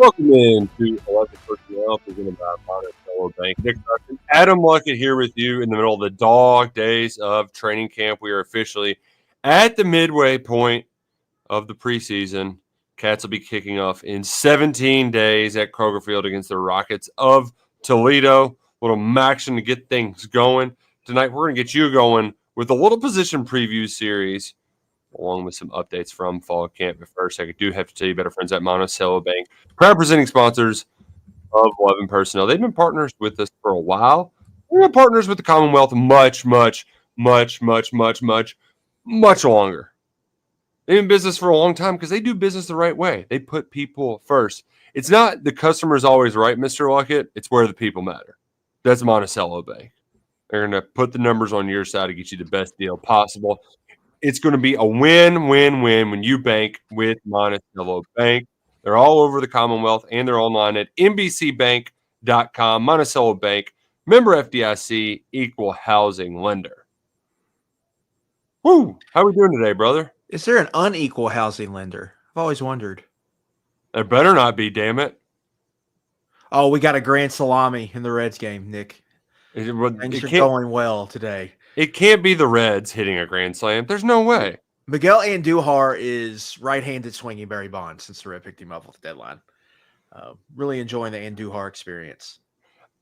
Welcome in to 11 Personnel, presented by Monticello Bank. Nick Duncan, Adam Luckett here with you in the middle of the dog days of training camp. We are officially at the midway point of the preseason. Cats will be kicking off in 17 days at Kroger Field against the Rockets of Toledo. A little action to get things going. Tonight, we're going to get you going with a little position preview series, along with some updates from fall camp. But first, I do have to tell you about our friends at Monticello Bank, proud presenting sponsors of 11 Personnel. They've been partners with us for a while. We've been partners with the Commonwealth much longer. They've been in business for a long time because they do business the right way. They put people first. It's not the customer's always right, Mr. Luckett. It's where the people matter. That's Monticello Bank. They're going to put the numbers on your side to get you the best deal possible. It's going to be a win-win-win when you bank with Monticello Bank. They're all over the Commonwealth, and they're online at mbcbank.com. Monticello Bank, member FDIC, equal housing lender. Woo! How are we doing today, brother? Is there an unequal housing lender? I've always wondered. There better not be, damn it. Oh, we got a grand salami in the Reds game, Nick. Things are going well today. It can't be the Reds hitting a grand slam. There's no way. Miguel Andujar is right-handed swinging Barry Bonds since the Red picked him up at the deadline. Really enjoying the Andujar experience.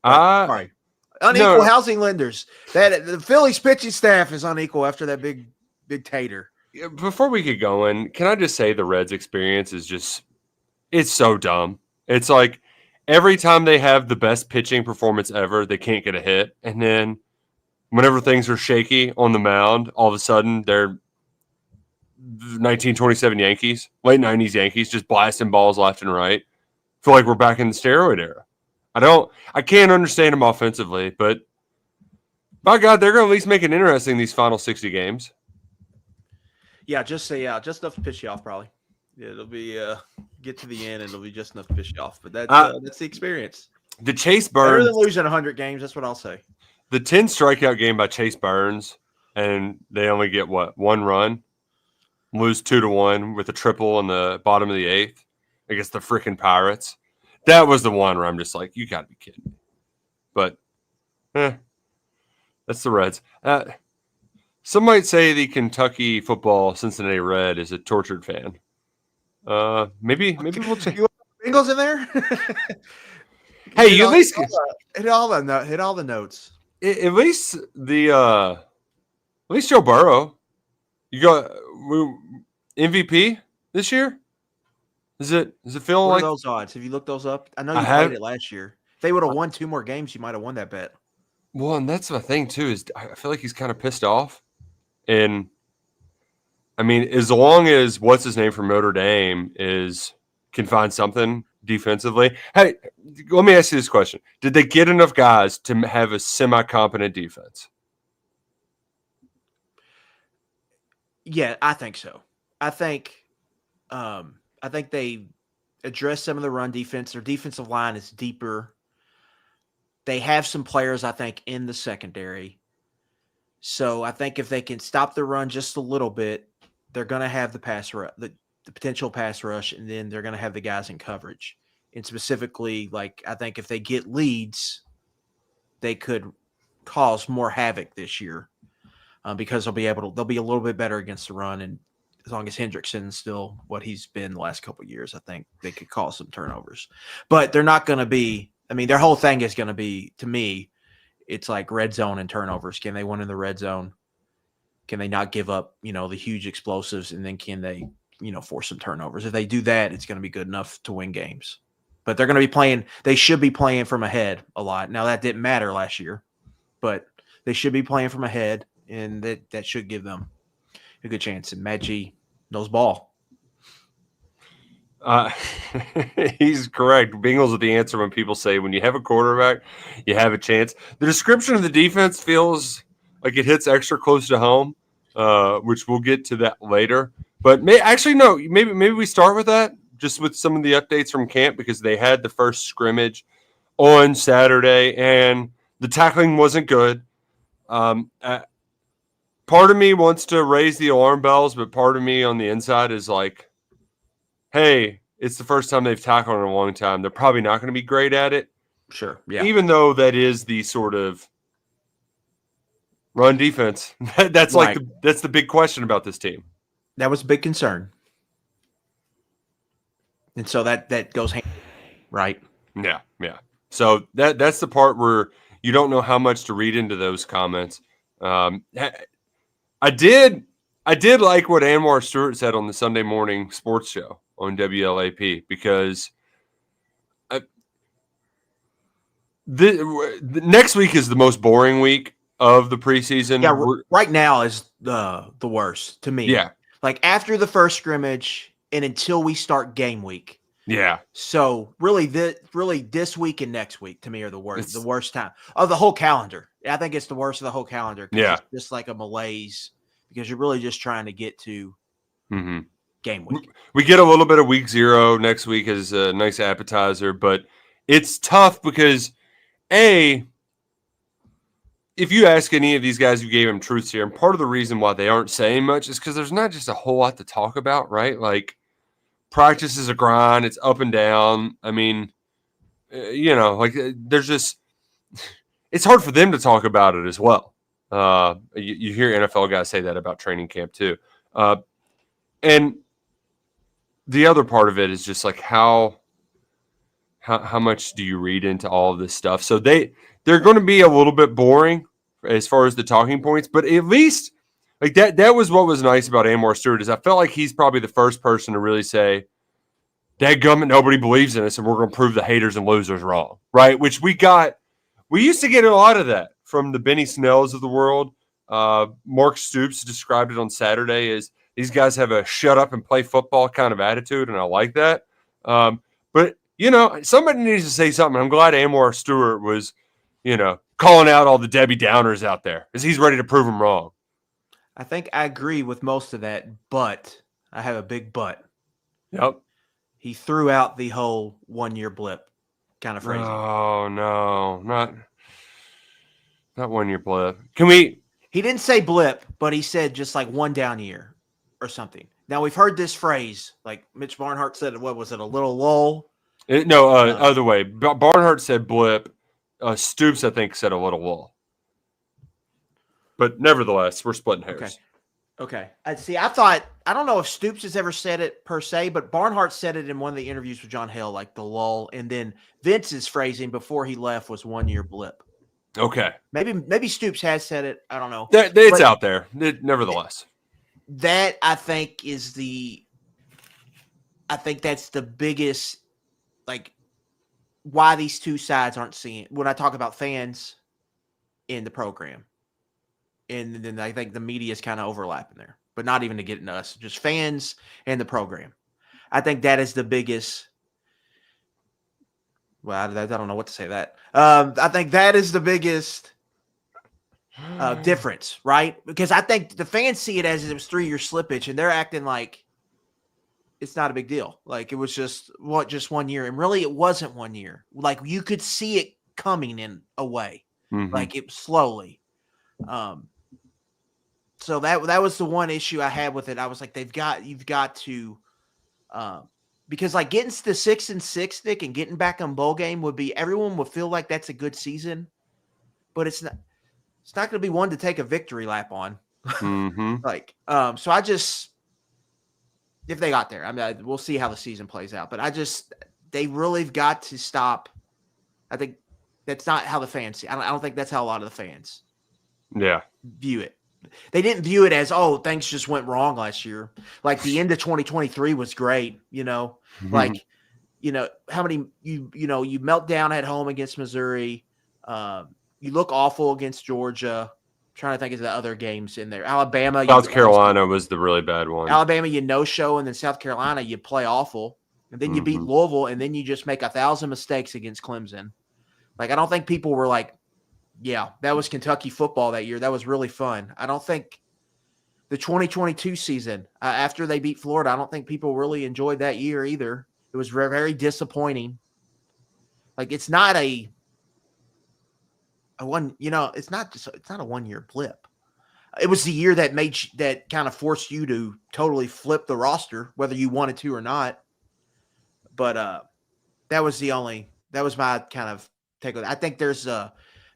Sorry. Unequal housing lenders. The Phillies pitching staff is unequal after that big tater. Before we get going, can I just say the Reds experience is just – it's so dumb. It's like every time they have the best pitching performance ever, they can't get a hit. And then whenever things are shaky on the mound, all of a sudden they're 1927 Yankees, late 90s Yankees, just blasting balls left and right. Feel like we're back in the steroid era. I can't understand them offensively, but by God, they're going to at least make it interesting these final 60 games. Yeah, just enough to piss you off, probably. Yeah, it'll be get to the end, and it'll be just enough to piss you off. But that's the experience. The Chase Burns, better than losing 100 games. That's what I'll say. The 10 strikeout game by Chase Burns, and they only get one run, lose 2-1 with a triple in the bottom of the eighth against the freaking Pirates. That was the one where I'm just like, you got to be kidding me. But, that's the Reds. Some might say the Kentucky football Cincinnati Red is a tortured fan. Maybe we'll check. You want the Bengals in there? Hey, you at least hit all the notes. At least Joe Burrow. You got MVP this year? Is it feeling what like are those odds? Have you looked those up? I know you played it last year. If they would have won 2 more games, you might have won that bet. Well, and that's the thing too, is I feel like he's kind of pissed off. And I mean, as long as what's his name from Notre Dame can find something defensively. Hey, let me ask you this question. Did they get enough guys to have a semi-competent defense? Yeah, I think so. I think they addressed some of the run defense. Their defensive line is deeper. They have some players, I think, in the secondary. So I think if they can stop the run just a little bit, they're going to have the potential pass rush, and then they're going to have the guys in coverage. And specifically, I think if they get leads, they could cause more havoc this year because they'll be a little bit better against the run. And as long as Hendrickson's still what he's been the last couple of years, I think they could cause some turnovers. But they're not going to be – I mean, their whole thing is going to be, to me, it's like red zone and turnovers. Can they win in the red zone? Can they not give up, the huge explosives? And then can they, force some turnovers? If they do that, it's going to be good enough to win games. But they're going to be they should be playing from ahead a lot. Now, that didn't matter last year, but they should be playing from ahead, and that should give them a good chance. And Matt G knows ball. He's correct. Bengals are the answer when people say when you have a quarterback, you have a chance. The description of the defense feels like it hits extra close to home, which we'll get to that later. But maybe we start with that, just with some of the updates from camp, because they had the first scrimmage on Saturday, and the tackling wasn't good. Part of me wants to raise the alarm bells, but part of me on the inside is like, hey, It's the first time they've tackled in a long time. They're probably not going to be great at it. Sure. Yeah. Even though that is the sort of run defense. That's Right. that's the big question about this team. That was a big concern. And so that goes hand, right? Yeah. So that's the part where you don't know how much to read into those comments. I did like what Anwar Stewart said on the Sunday morning sports show on WLAP because the next week is the most boring week of the preseason. Yeah, right now is the worst to me. Yeah. Like after the first scrimmage and until we start game week. Yeah. So really this week and next week to me are the worst time of the whole calendar. I think it's the worst of the whole calendar. Yeah. It's just like a malaise because you're really just trying to get to game week. We get a little bit of week 0 next week as a nice appetizer, but it's tough because if you ask any of these guys who gave him truth serum, part of the reason why they aren't saying much is because there's not just a whole lot to talk about, right? Like practice is a grind. It's up and down. I mean, there's just – it's hard for them to talk about it as well. You hear NFL guys say that about training camp too. And the other part of it is just like how much do you read into all of this stuff? So they're going to be a little bit boring as far as the talking points, but at least like that was what was nice about Anwar Stewart is I felt like he's probably the first person to really say, dadgummit, nobody believes in us and we're going to prove the haters and losers wrong, right? Which we used to get a lot of that from the Benny Snells of the world. Mark Stoops described it on Saturday as these guys have a shut up and play football kind of attitude, and I like that. But somebody needs to say something. I'm glad Anwar Stewart was, calling out all the Debbie Downers out there because he's ready to prove them wrong. I think I agree with most of that, but I have a big but. Yep. He threw out the whole 1-year blip kind of phrasing. Oh, no. Not 1-year blip. He didn't say blip, but he said just like 1 down year or something. Now, we've heard this phrase, like Mitch Barnhart said, what was it, a little lull? Other way. Barnhart said blip. Stoops, I think, said a little lull. But nevertheless, we're splitting hairs. Okay. I don't know if Stoops has ever said it per se, but Barnhart said it in one of the interviews with John Hill, like the lull. And then Vince's phrasing before he left was 1-year blip. Okay. Maybe Stoops has said it. I don't know. It's out there. Nevertheless. That I think that's the biggest, like, why these two sides aren't seeing when I talk about fans in the program. And then I think the media is kind of overlapping there, but not even to get into us, just fans and the program. I think that is the biggest. Well, I don't know what to say that. I think that is the biggest difference, right? Because I think the fans see it as it was 3-year slippage, and they're acting like it's not a big deal. Like it was just 1 year, and really it wasn't 1 year. Like you could see it coming in a way, like it slowly. So that was the one issue I had with it. I was like, you've got to, because like getting to the 6-6, Nick, and getting back on bowl game everyone would feel like that's a good season, but it's not going to be one to take a victory lap on. So I just, if they got there, I mean, we'll see how the season plays out, but they really have got to stop. I think that's not how the fans see. I don't think that's how a lot of the fans view it. They didn't view it as, oh, things just went wrong last year. Like the end of 2023 was great, like, how many, you melt down at home against Missouri. You look awful against Georgia. I'm trying to think of the other games in there. Alabama. South Carolina was the really bad one. Alabama, no-show, and then South Carolina, you play awful. And then you beat Louisville, and then you just make 1,000 mistakes against Clemson. Like, I don't think people were like, yeah, that was Kentucky football that year. That was really fun. I don't think the 2022 season, after they beat Florida, I don't think people really enjoyed that year either. It was very, very disappointing. Like, it's not a one, it's not a 1-year blip. It was the year that that kind of forced you to totally flip the roster, whether you wanted to or not. But that was my kind of take. I think there's a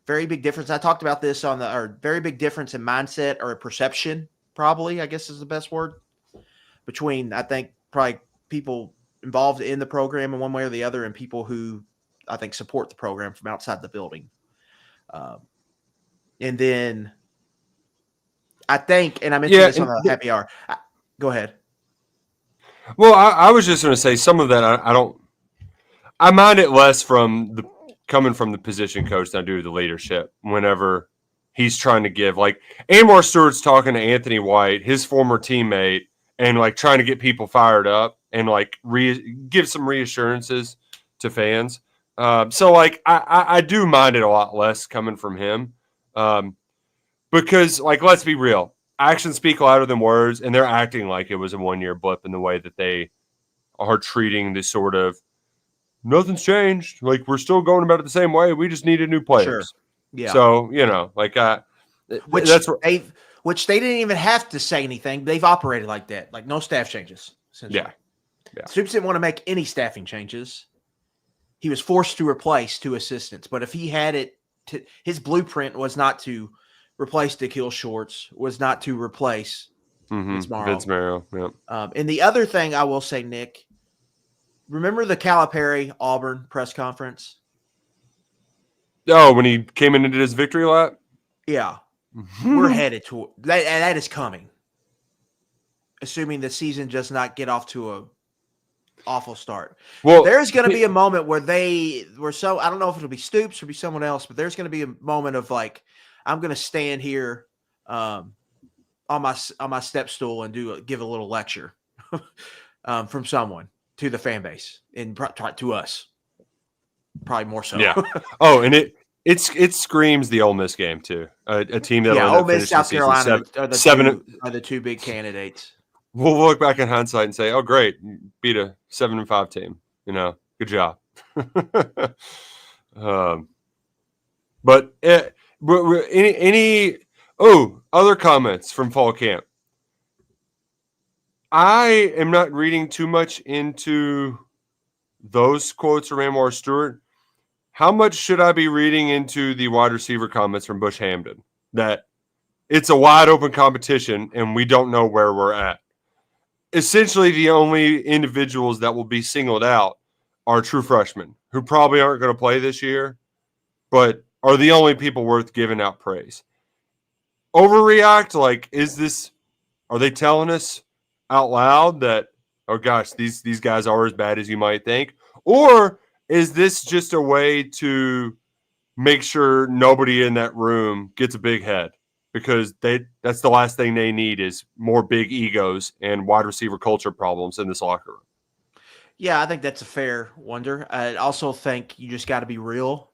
very big difference. I talked about this very big difference in mindset or perception, probably, I guess is the best word, between, I think, probably people involved in the program in one way or the other and people who I think support the program from outside the building. And then I think, and I mentioned this on the happy hour. Go ahead. Well, I was just going to say some of that I mind it less coming from the position coach than I do the leadership whenever he's trying to give. Like, Anwar Stewart's talking to Anthony White, his former teammate, and, like, trying to get people fired up and, like, give some reassurances to fans. So, like, I do mind it a lot less coming from him because, like, let's be real. Actions speak louder than words, and they're acting like it was a one-year blip in the way that they are treating this sort of nothing's changed. Like, we're still going about it the same way. We just needed new players. Sure. Yeah. So, like, which they didn't even have to say anything. They've operated like that, like no staff changes. Yeah. Stoops didn't want to make any staffing changes. He was forced to replace 2 assistants, but if he had his blueprint was not to replace DeKill Shorts, was not to replace Vince Marrow. Yeah. And the other thing I will say, Nick, remember the Calipari Auburn press conference? Oh, when he came in and did his victory lap? Yeah. We're headed to that. That is coming. Assuming the season does not get off to a awful start. Well, there's going to be a moment where I don't know if it'll be Stoops or be someone else, but there's going to be a moment of, like, I'm going to stand here on my step stool and give a little lecture from someone to the fan base and to us, probably more so. Yeah. Oh, and it screams the Ole Miss game too. A team that Ole Miss, South Carolina are the 2 big candidates. We'll look back in hindsight and say, "Oh, great, beat a 7-5 team. Good job." But other comments from fall camp? I am not reading too much into those quotes from Anwar Stewart. How much should I be reading into the wide receiver comments from Bush Hamdan that it's a wide open competition and we don't know where we're at? Essentially, the only individuals that will be singled out are true freshmen who probably aren't going to play this year, but are the only people worth giving out praise. Overreact? Like, are they telling us out loud that, oh gosh, these guys are as bad as you might think? Or is this just a way to make sure nobody in that room gets a big head? Because that's the last thing they need is more big egos and wide receiver culture problems in this locker room. Yeah, I think that's a fair wonder. I also think you just got to be real.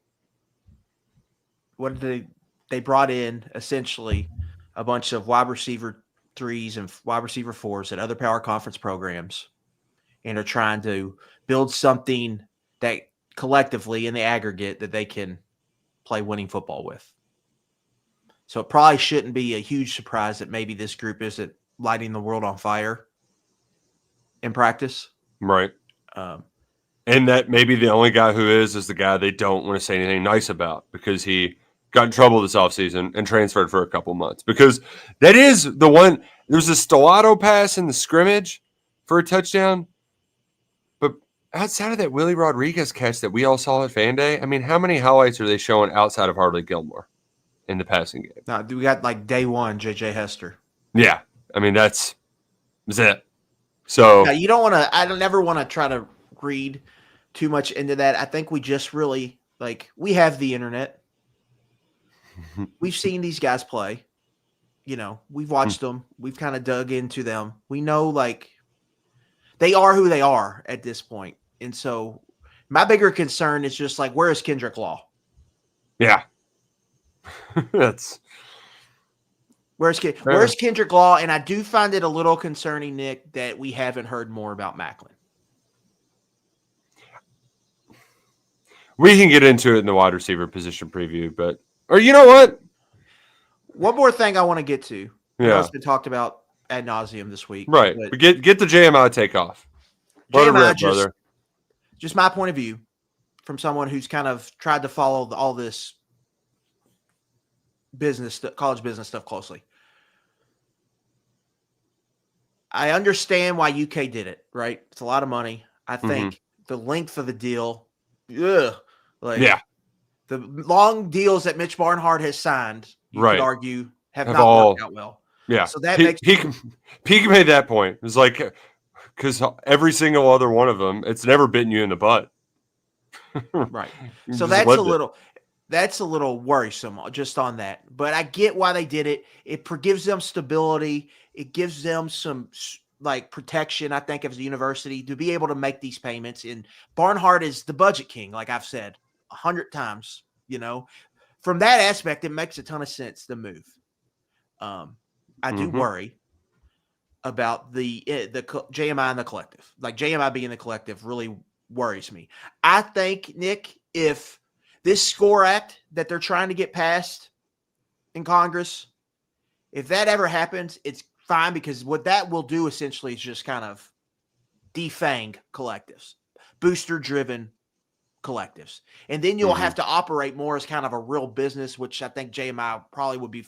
What did they brought in essentially a bunch of wide receiver 3s and wide receiver 4s at other power conference programs and are trying to build something that collectively in the aggregate that they can play winning football with. So it probably shouldn't be a huge surprise that maybe this group isn't lighting the world on fire in practice. Right. And that maybe the only guy who is the guy they don't want to say anything nice about because he got in trouble this offseason and transferred for a couple months. Because that is the one – there's a Stellato pass in the scrimmage for a touchdown. But outside of that Willie Rodriguez catch that we all saw at Fan Day, I mean, how many highlights are they showing outside of Harley Gilmore in the passing game? No, we got like day one, J.J. Hester. Yeah. I mean, that's it. So you don't want to – I don't ever want to try to read too much into that. I think we just really – like, we have the internet. We've seen these guys play. We've watched them. We've kind of dug into them. We know, like, they are who they are at this point. And so my bigger concern is just, like, where is Kendrick Law? Yeah. Where's Kendrick Law? And I do find it a little concerning, Nick, that we haven't heard more about Macklin. We can get into it in the wide receiver position preview, but or you know what? One more thing I want to get to. Yeah, it's been talked about ad nauseum this week. Right. But get the JMI takeoff. JMI brother. just my point of view from someone who's kind of tried to follow all this college business stuff closely. I understand why UK did it, right? It's a lot of money. I think the length of the deal, the long deals that Mitch Barnhart has signed, you could argue, have not worked out well. Yeah. So that makes Peak made that point. It's like, because every single other one of them, it's never bitten you in the butt. Right. So that's a little worrisome just on that. But I get why they did it. It gives them stability. It gives them some like protection, I think, as a university to be able to make these payments. And Barnhart is the budget king, like I've said 100 times. From that aspect, it makes a ton of sense to move. I do worry about the JMI and the collective. Like JMI being the collective really worries me. I think, Nick, if this SCORE Act that they're trying to get passed in Congress, if that ever happens, it's fine, because what that will do essentially is just kind of defang collectives, booster-driven collectives. And then you'll have to operate more as kind of a real business, which I think JMI probably would be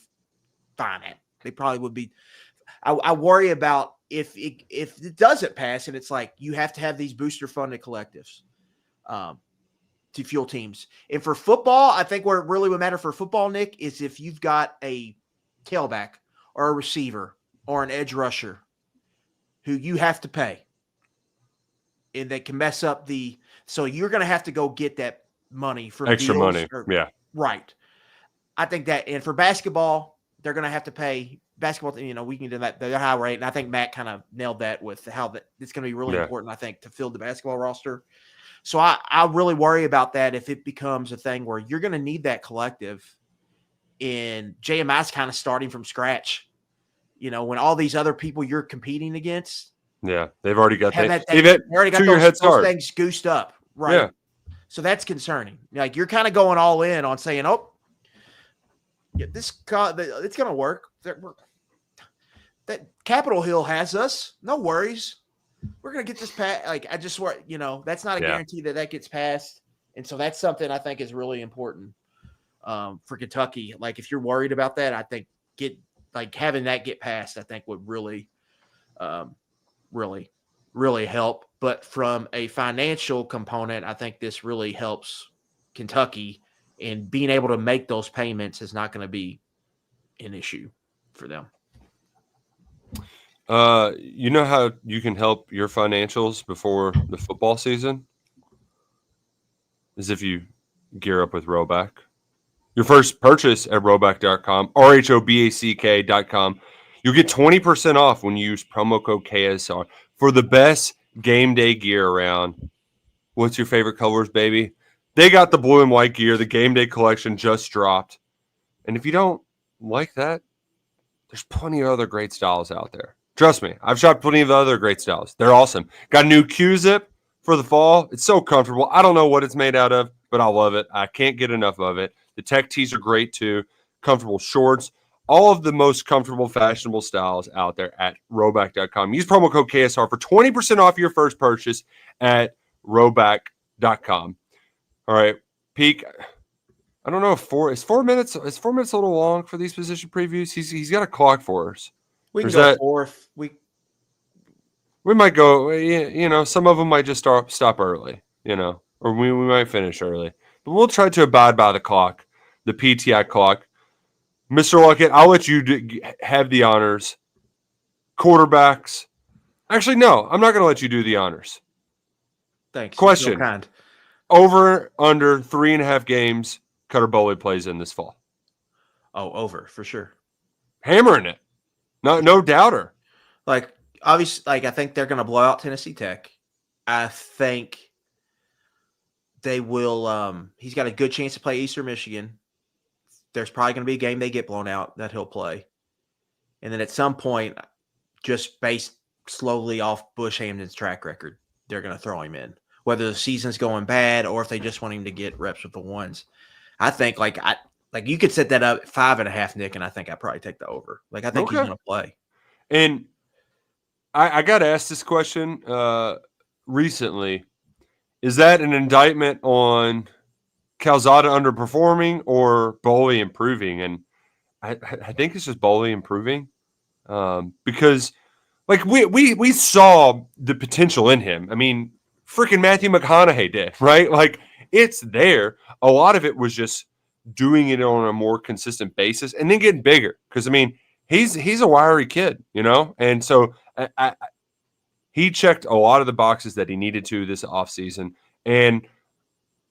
fine at. They probably would be. I worry about if it doesn't pass, and it's like you have to have these booster-funded collectives to fuel teams. And for football, I think where it really would matter for football, Nick, is if you've got a tailback or a receiver or an edge rusher who you have to pay, and they can mess up so you're going to have to go get that money from extra money. Right. I think that, and for basketball, they're going to have to pay basketball. We can do that the high rate. And I think Matt kind of nailed that with how that it's going to be really important, I think, to fill the basketball roster. So I really worry about that if it becomes a thing where you're going to need that collective, and JMI's kind of starting from scratch. When all these other people you're competing against, they've already got they've already got those things goosed up, right? Yeah. So that's concerning. Like you're kind of going all in on saying, "Oh, yeah, it's going to work." That Capitol Hill has us. No worries. We're going to get this passed. Like I just want, that's not a guarantee that gets passed, and so that's something I think is really important for Kentucky. Like if you're worried about that, I think having that get passed, I think would really, really, really help. But from a financial component, I think this really helps Kentucky, and being able to make those payments is not going to be an issue for them. You know how you can help your financials before the football season? Is if you gear up with Roback. Your first purchase at roback.com, RHOBACK.com, you'll get 20% off when you use promo code KSR for the best game day gear around. What's your favorite colors, baby? They got the blue and white gear. The game day collection just dropped. And if you don't like that, there's plenty of other great styles out there. Trust me, I've shopped plenty of other great styles. They're awesome. Got a new Q-zip for the fall. It's so comfortable. I don't know what it's made out of, but I love it. I can't get enough of it. The tech tees are great too. Comfortable shorts. All of the most comfortable, fashionable styles out there at Roback.com. Use promo code KSR for 20% off your first purchase at Roback.com. All right, Peak. I don't know if is 4 minutes. Is 4 minutes a little long for these position previews? He's got a clock for us. We can go fourth. We might go. Some of them might just stop early. Or we might finish early. But we'll try to abide by the clock, the PTI clock. Mr. Luckett, I'll let you have the honors. Quarterbacks. Actually, no, I'm not going to let you do the honors. Thanks. Question. So kind. Over, under 3.5 games Cutter Boley plays in this fall. Oh, over for sure. Hammering it. No doubter. Like, obviously, I think they're going to blow out Tennessee Tech. I think they will. He's got a good chance to play Eastern Michigan. There's probably going to be a game they get blown out that he'll play. And then at some point, just based slowly off Bush Hamdan's track record, they're going to throw him in. Whether the season's going bad or if they just want him to get reps with the ones. I think, you could set that up at 5.5, Nick, and I think I'd probably take the over. I think he's going to play. And I got asked this question recently, Is that an indictment on Calzada underperforming or Boley improving? And I think it's just Boley improving because like we saw the potential in him. I mean, freaking Matthew McConaughey did, right? Like it's there. A lot of it was just doing it on a more consistent basis and then getting bigger. Because I mean, he's a wiry kid, you know, and so he checked a lot of the boxes that he needed to this offseason. And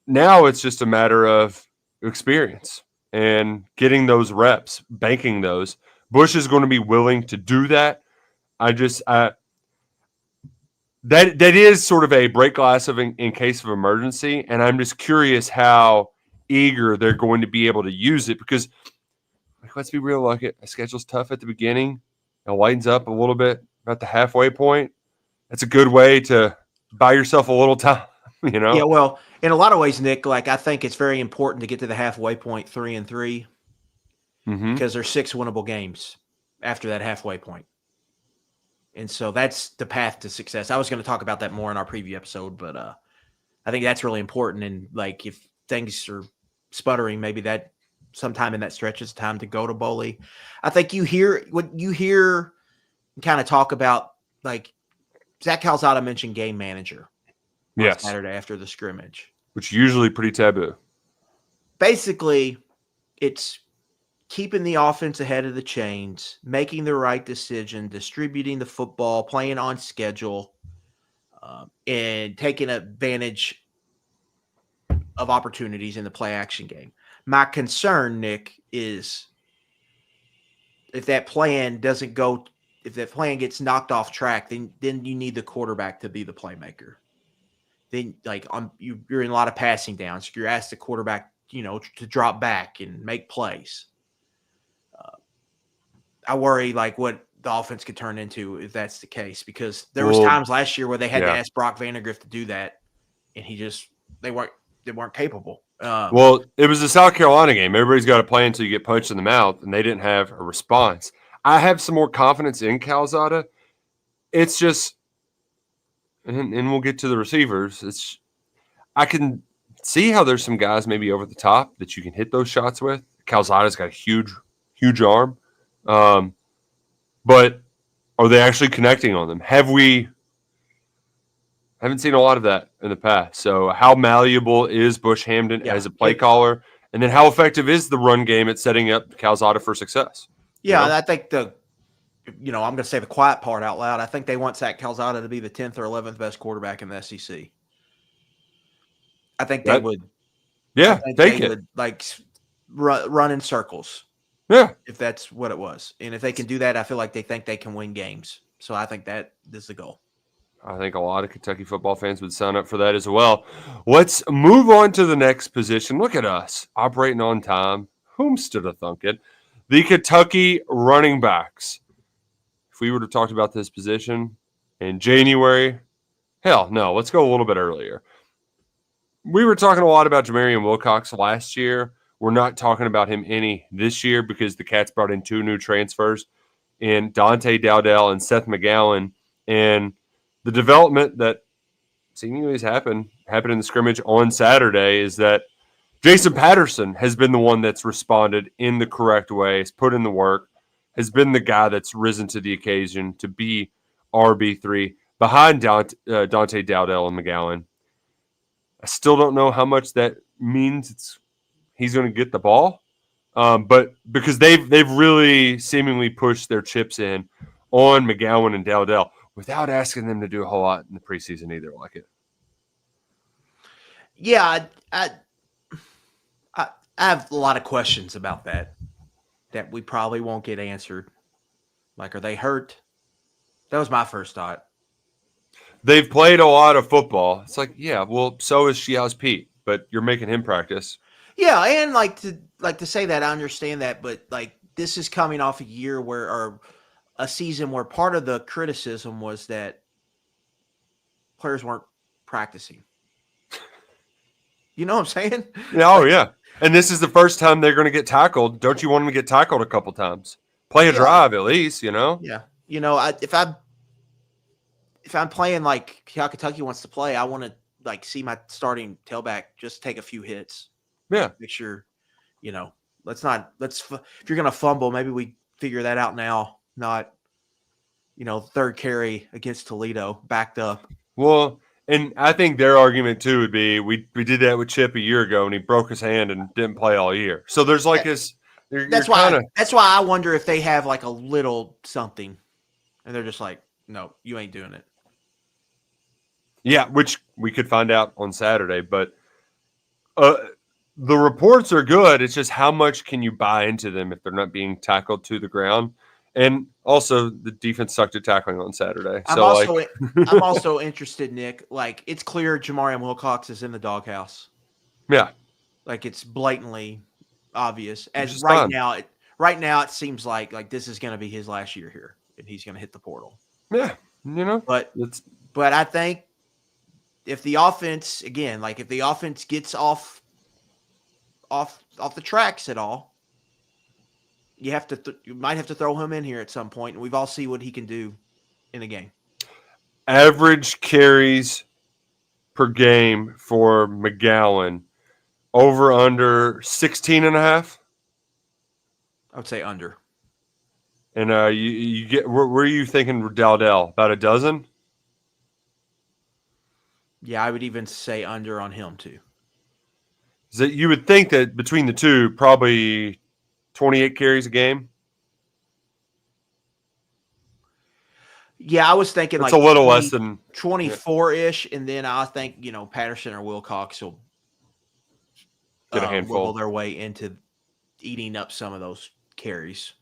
now it's just a matter of experience and getting those reps, banking those. Bush is going to be willing to do that. That is sort of a break glass of in case of emergency, and I'm just curious how eager they're going to be able to use it because, like, let's be real, like the schedule's tough at the beginning and lightens up a little bit about the halfway point. That's a good way to buy yourself a little time, you know? Yeah, well, in a lot of ways, Nick, like I think it's very important to get to the halfway point 3-3 because there's 6 winnable games after that halfway point. And so that's the path to success. I was going to talk about that more in our preview episode, but I think that's really important. And like if things are sputtering, maybe that sometime in that stretch is time to go to Boley. I think you hear and kind of talk about, like Zach Calzada mentioned game manager on Saturday after the scrimmage. Which is usually pretty taboo. Basically, it's keeping the offense ahead of the chains, making the right decision, distributing the football, playing on schedule, and taking advantage of opportunities in the play action game. My concern, Nick, is if that plan doesn't go, if that plan gets knocked off track, then you need the quarterback to be the playmaker. Then, like, you're in a lot of passing downs. You're asked the quarterback, to drop back and make plays. I worry like what the offense could turn into if that's the case, because there was times last year where they had to ask Brock Vandagriff to do that, and they weren't capable. Well, it was the South Carolina game. Everybody's got to play until you get punched in the mouth, and they didn't have a response. I have some more confidence in Calzada. It's just, and we'll get to the receivers. I can see how there's some guys maybe over the top that you can hit those shots with. Calzada's got a huge, huge arm. But are they actually connecting on them? Haven't seen a lot of that in the past. So how malleable is Bush Hamdan as a play caller? And then how effective is the run game at setting up Calzada for success? Yeah, and I think I'm going to say the quiet part out loud. I think they want Zach Calzada to be the 10th or 11th best quarterback in the SEC. I think they would. Yeah, they would like run in circles. Yeah. If that's what it was. And if they can do that, I feel like they think they can win games. So I think that is the goal. I think a lot of Kentucky football fans would sign up for that as well. Let's move on to the next position. Look at us operating on time. Whom stood a thunking? The Kentucky running backs. If we would have talked about this position in January, hell no, let's go a little bit earlier. We were talking a lot about Jamarian Wilcox last year. We're not talking about him any this year because the Cats brought in 2 new transfers in Dante Dowdell and Seth McGowan. And the development that seemingly has happened in the scrimmage on Saturday is that Jason Patterson has been the one that's responded in the correct way, has put in the work, has been the guy that's risen to the occasion to be RB3 behind Dante Dowdell and McGowan. I still don't know how much that means he's going to get the ball, but because they've really seemingly pushed their chips in on McGowan and Dowdell without asking them to do a whole lot in the preseason either. Like it. Yeah, I have a lot of questions about that we probably won't get answered. Like, are they hurt? That was my first thought. They've played a lot of football. It's like, yeah, well, so is Shiaz Pete, but you're making him practice. Yeah, and to say that, I understand that, but like this is coming off a year or a season where part of the criticism was that players weren't practicing. You know what I'm saying? Oh, yeah. And this is the first time they're going to get tackled. Don't you want them to get tackled a couple times? Play a drive at least, Yeah. If I'm playing like how Kentucky wants to play, I want to see my starting tailback just take a few hits. Yeah. Make sure, if you're going to fumble, maybe we figure that out now, not, third carry against Toledo backed up. Well, and I think their argument too would be we did that with Chip a year ago and he broke his hand and didn't play all year. So there's like this. That's why I wonder if they have like a little something, and they're just like, no, you ain't doing it. Yeah, which we could find out on Saturday, but the reports are good. It's just how much can you buy into them if they're not being tackled to the ground? And also, the defense sucked at tackling on Saturday. I'm also interested, Nick. Like, it's clear Jamarian Wilcox is in the doghouse. Yeah, like it's blatantly obvious. As right now, it seems like this is going to be his last year here, and he's going to hit the portal. Yeah, But I think if the offense gets off the tracks at all, you might have to throw him in here at some point, and we've all seen what he can do in a game. Average carries per game for McGowan over under 16.5. I would say under. And you get where are you thinking, Dowdell? About a dozen? Yeah, I would even say under on him too. Is that you would think that between the two, probably 28 carries a game? Yeah, I was thinking it's a little less than 24-ish, and then I think Patterson or Wilcox will get a handful, wiggle their way into eating up some of those carries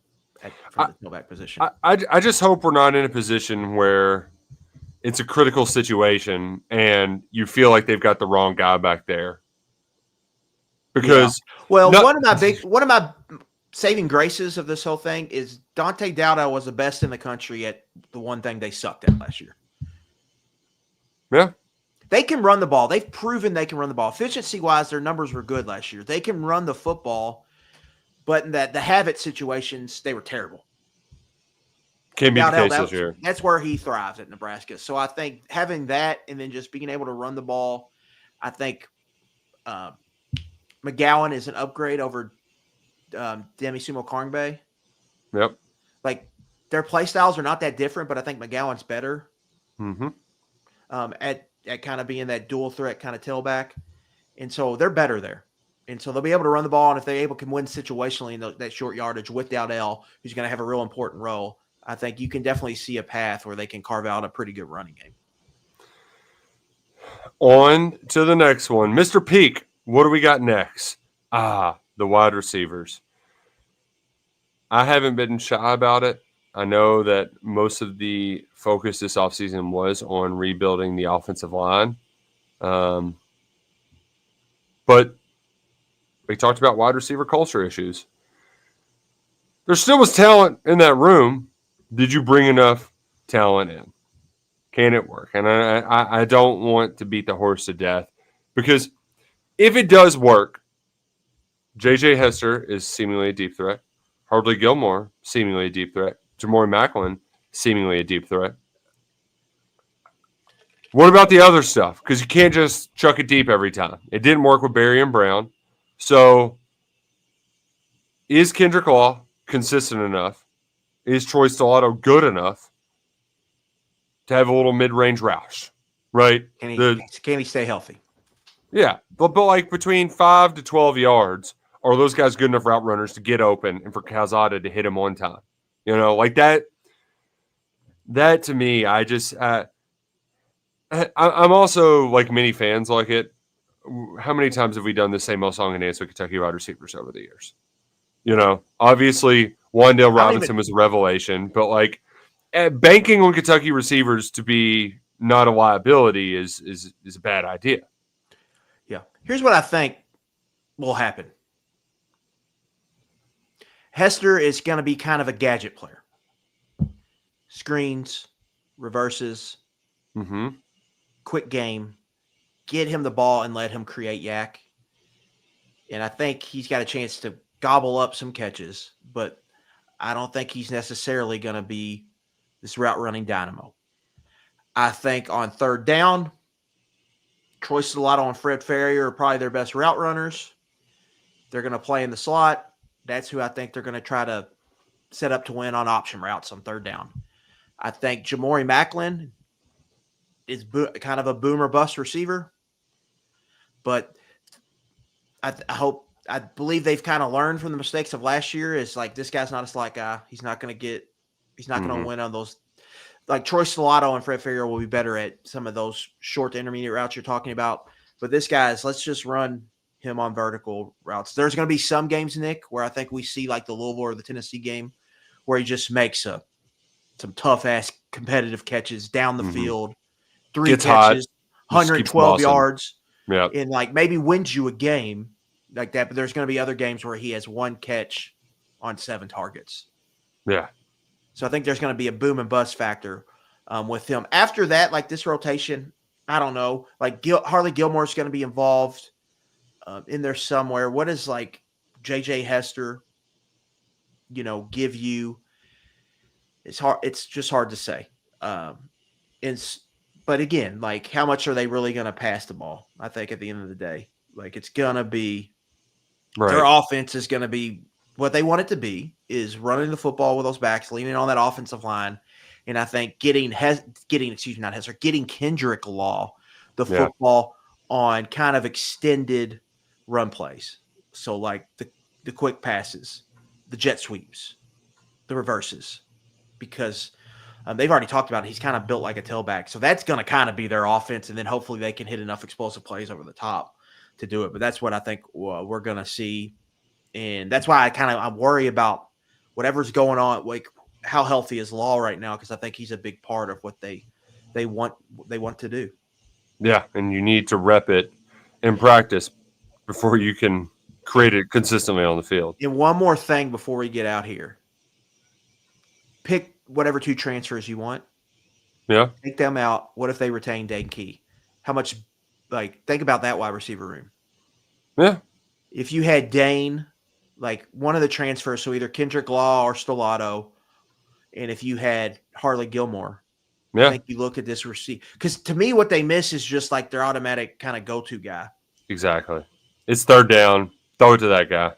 from the tailback position. I just hope we're not in a position where it's a critical situation and you feel like they've got the wrong guy back there. Because one of my saving graces of this whole thing is Dante Dowdell was the best in the country at the one thing they sucked at last year. Yeah. They can run the ball. They've proven they can run the ball. Efficiency-wise, their numbers were good last year. They can run the football, but in the habit situations, they were terrible. Can't be the case this year. That's where he thrives at Nebraska. So I think having that and then just being able to run the ball, I think McGowan is an upgrade over Demi Sumo-Karngbae. Yep. Like, their play styles are not that different, but I think McGowan's better at kind of being that dual threat kind of tailback. And so they're better there. And so they'll be able to run the ball, and if they're able to win situationally in that short yardage with Dowdell, who's going to have a real important role, I think you can definitely see a path where they can carve out a pretty good running game. On to the next one. Mr. Peak, what do we got next? The wide receivers. I haven't been shy about it. I know that most of the focus this offseason was on rebuilding the offensive line. But we talked about wide receiver culture issues. There still was talent in that room. Did you bring enough talent in? Can it work? And I don't want to beat the horse to death, because if it does work, J.J. Hester is seemingly a deep threat. Hardly Gilmore, seemingly a deep threat. Jamori Macklin, seemingly a deep threat. What about the other stuff? Because you can't just chuck it deep every time. It didn't work with Barry and Brown. So is Kendrick Law consistent enough? Is Troy Stellato good enough to have a little mid-range roush? Right? Can he stay healthy? Yeah. But like between 5 to 12 yards, are those guys good enough route runners to get open and for Calzada to hit him one time? Like that. That to me, I'm also, like many fans like it. How many times have we done the same old song and dance with Kentucky wide receivers over the years? Obviously Wandale Robinson was a revelation, but like banking on Kentucky receivers to be not a liability is a bad idea. Yeah. Here's what I think will happen. Hester is going to be kind of a gadget player. Screens, reverses, quick game. Get him the ball and let him create yak. And I think he's got a chance to gobble up some catches, but I don't think he's necessarily going to be this route running dynamo. I think on third down, Troy Stellato and Fred Ferrier are probably their best route runners. They're going to play in the slot. That's who I think they're going to try to set up to win on option routes on third down. I think Jamori Macklin is kind of a boomer bust receiver, but I believe they've kind of learned from the mistakes of last year. Is like, this guy's not a slot guy. He's not going to win on those. Like Troy Stellato and Fred Ferrier will be better at some of those short to intermediate routes you're talking about. But this guy's, let's just run him on vertical routes. There's going to be some games, Nick, where I think we see like the Louisville or the Tennessee game where he just makes some tough-ass competitive catches down the field, 3 Gets catches, hot, 112 yards, yeah, and like maybe wins you a game like that. But there's going to be other games where he has 1 catch on 7 targets. Yeah. So I think there's going to be a boom and bust factor with him. After that, like this rotation, I don't know. Like Harley Gilmore's going to be involved in there somewhere. What is like J.J. Hester, give you? It's hard. It's just hard to say. But again, like how much are they really going to pass the ball? I think at the end of the day, like it's going to be their offense is going to be what they want it to be, is running the football with those backs, leaning on that offensive line. And I think getting Kendrick Law the football on kind of extended run plays. So like the quick passes, the jet sweeps, the reverses, because they've already talked about it. He's kind of built like a tailback. So that's going to kind of be their offense. And then hopefully they can hit enough explosive plays over the top to do it. But that's what I think we're going to see. And that's why I worry about whatever's going on, like how healthy is Law right now, because I think he's a big part of what they want to do. Yeah, and you need to rep it in practice before you can create it consistently on the field. And one more thing before we get out here. Pick whatever 2 transfers you want. Yeah. Take them out. What if they retain Dane Key? How much, think about that wide receiver room. Yeah. If you had Dane, like one of the transfers, so either Kendrick Law or Stellato, and if you had Harley Gilmore, I think you look at this receiver. Because to me, what they miss is just like their automatic kind of go-to guy. Exactly. It's third down. Throw it to that guy.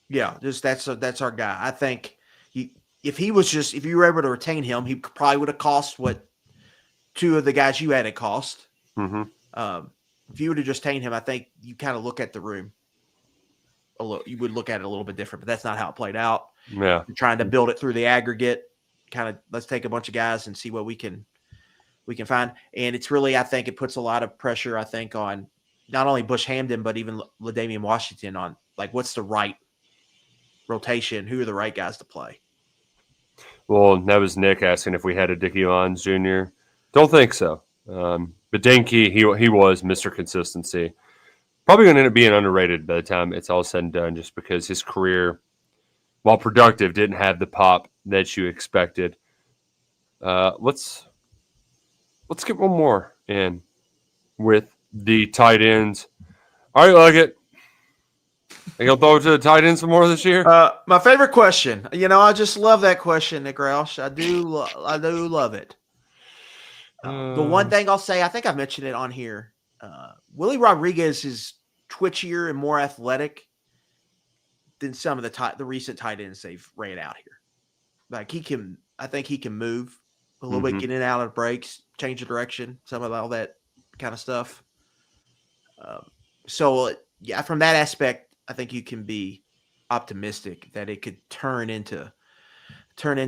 Yeah, just that's our guy. I think if you were able to retain him, he probably would have cost what 2 of the guys you had it cost. Mm-hmm. If you would have just retained him, I think you kind of look at the room a little. You would look at it a little bit different, but that's not how it played out. Yeah, you're trying to build it through the aggregate. Kind of, let's take a bunch of guys and see what we can find. And it's really, I think it puts a lot of pressure, I think, on not only Bush Hamdan, but even LaDainian Washington on like what's the right rotation, who are the right guys to play. Well, that was Nick asking if we had a Dickie Lyons Jr. Don't think so. But Dane Key, he was Mr. Consistency. Probably going to end up being underrated by the time it's all said and done, just because his career, while productive, didn't have the pop that you expected. Let's get one more in with the tight ends. All right, Luckett. Are you going to throw it to the tight end some more this year? My favorite question. I just love that question, Nick Roush. I do love it. The one thing I'll say, I think I mentioned it on here. Willie Rodriguez is twitchier and more athletic than some of the recent tight ends they've ran out here. Like I think he can move a little bit, get in and out of breaks, change the direction, some of all that kind of stuff. So from that aspect, I think you can be optimistic that it could turn into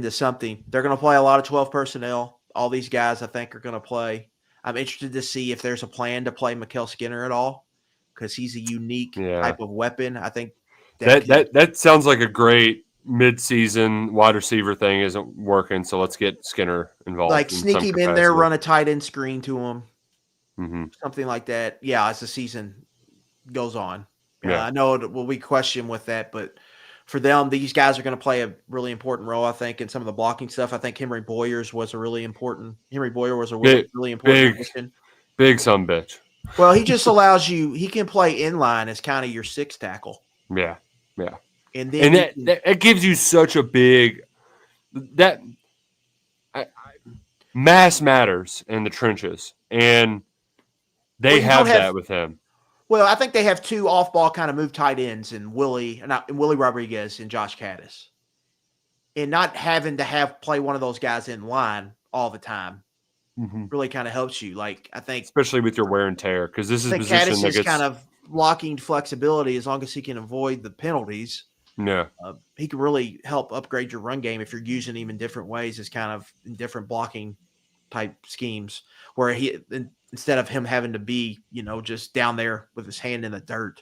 something. They're going to play a lot of 12 personnel. All these guys, I think, are going to play. I'm interested to see if there's a plan to play Mikael Skinner at all, because he's a unique type of weapon. I think that sounds like a great mid-season wide receiver thing isn't working, so let's get Skinner involved. Like sneak him in there, run a tight end screen to him, something like that. Yeah, as the season goes on. I know it will be questioned with that, but for them, these guys are going to play a really important role, I think, in some of the blocking stuff. I think Henry Boyer was a really important addition. Big son bitch. Well, he just allows you – he can play inline as kind of your 6th tackle. Yeah. And then that gives you such a big – mass matters in the trenches. And They have that with him. Well, I think they have two off-ball kind of move tight ends in Willie Rodriguez and Josh Caddis. And not having to play one of those guys in line all the time really kind of helps you. Like, I think, especially with your wear and tear, because this is a position Caddis that is gets kind of blocking flexibility as long as he can avoid the penalties. Yeah, he can really help upgrade your run game if you're using him in different ways, as kind of in different blocking type schemes, where instead of him having to be, just down there with his hand in the dirt.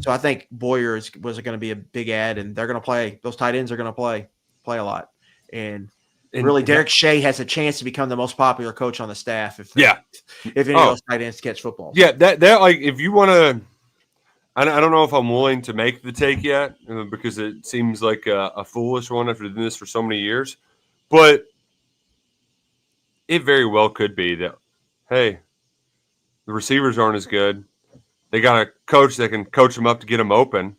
So I think Boyer was going to be a big add, and they're going to play. Those tight ends are going to play a lot, and really, Derek Shea has a chance to become the most popular coach on the staff if any of those tight ends catch football. Yeah, that like if you want to. I don't know if I'm willing to make the take yet because it seems like a foolish one after doing this for so many years. But it very well could be that, hey, the receivers aren't as good. They got a coach that can coach them up to get them open.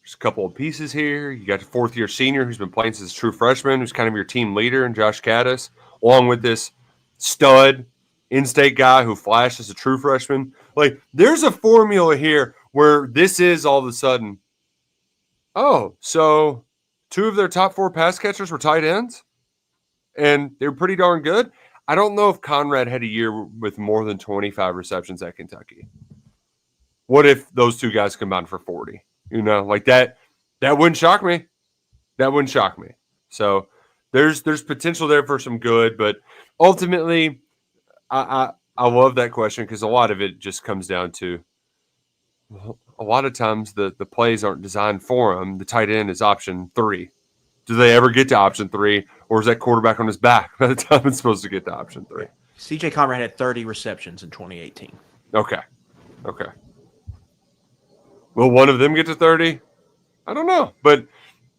There's a couple of pieces here. You got the fourth-year senior who's been playing since a true freshman, who's kind of your team leader, and Josh Caddis, along with this stud in-state guy who flashed as a true freshman. Like, there's a formula here where this is all of a sudden, so two of their top 4 pass catchers were tight ends, and they were pretty darn good. I don't know if Conrad had a year with more than 25 receptions at Kentucky. What if those two guys combined for 40? Like that wouldn't shock me. That wouldn't shock me. So there's potential there for some good, but ultimately, I love that question because a lot of it just comes down to a lot of times the plays aren't designed for them. The tight end is option 3. Do they ever get to option 3, or is that quarterback on his back by the time it's supposed to get to option 3? CJ Conrad had 30 receptions in 2018. Okay. Will one of them get to 30? I don't know. But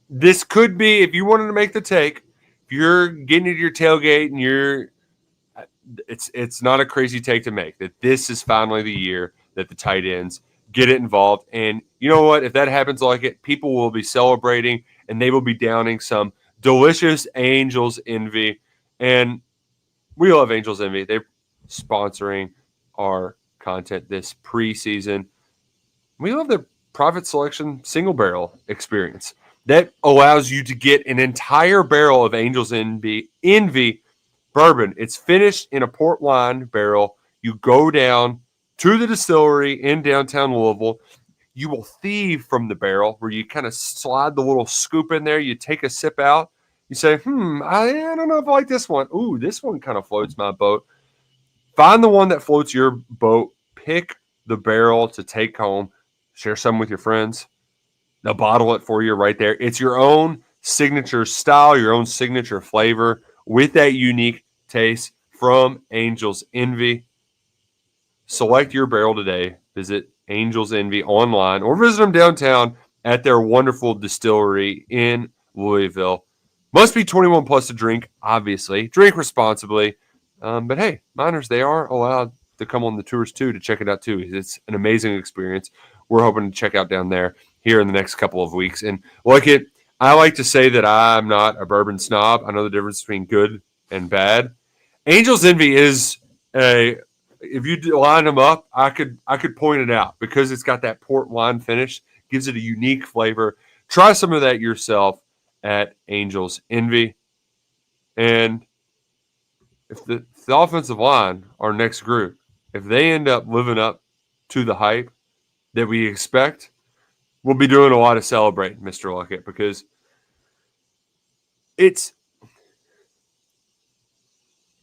this could be, if you wanted to make the take, if you're getting into your tailgate and it's not a crazy take to make, that this is finally the year that the tight ends get it involved. And you know what? If that happens like it, people will be celebrating and they will be downing some delicious Angels Envy. And we love Angels Envy. They're sponsoring our content this preseason. We love the Profit Selection single barrel experience. That allows you to get an entire barrel of Angels Envy bourbon. It's finished in a port wine barrel. You go down to the distillery in downtown Louisville. You will thieve from the barrel where you kind of slide the little scoop in there. You take a sip out. You say, I don't know if I like this one. Ooh, this one kind of floats my boat. Find the one that floats your boat. Pick the barrel to take home. Share some with your friends. They'll bottle it for you right there. It's your own signature style, your own signature flavor with that unique taste from Angels Envy. Select your barrel today. Visit Angels Envy online or visit them downtown at their wonderful distillery in Louisville. Must be 21 plus to drink, obviously. Drink responsibly. But hey, minors, they are allowed to come on the tours too to check it out too. It's an amazing experience. We're hoping to check out down there here in the next couple of weeks. And I like to say that I'm not a bourbon snob. I know the difference between good and bad. Angels Envy is if you line them up, I could point it out because it's got that port wine finish, gives it a unique flavor. Try some of that yourself at Angels Envy. And if the offensive line, our next group, if they end up living up to the hype that we expect, we'll be doing a lot of celebrating, Mr. Luckett, because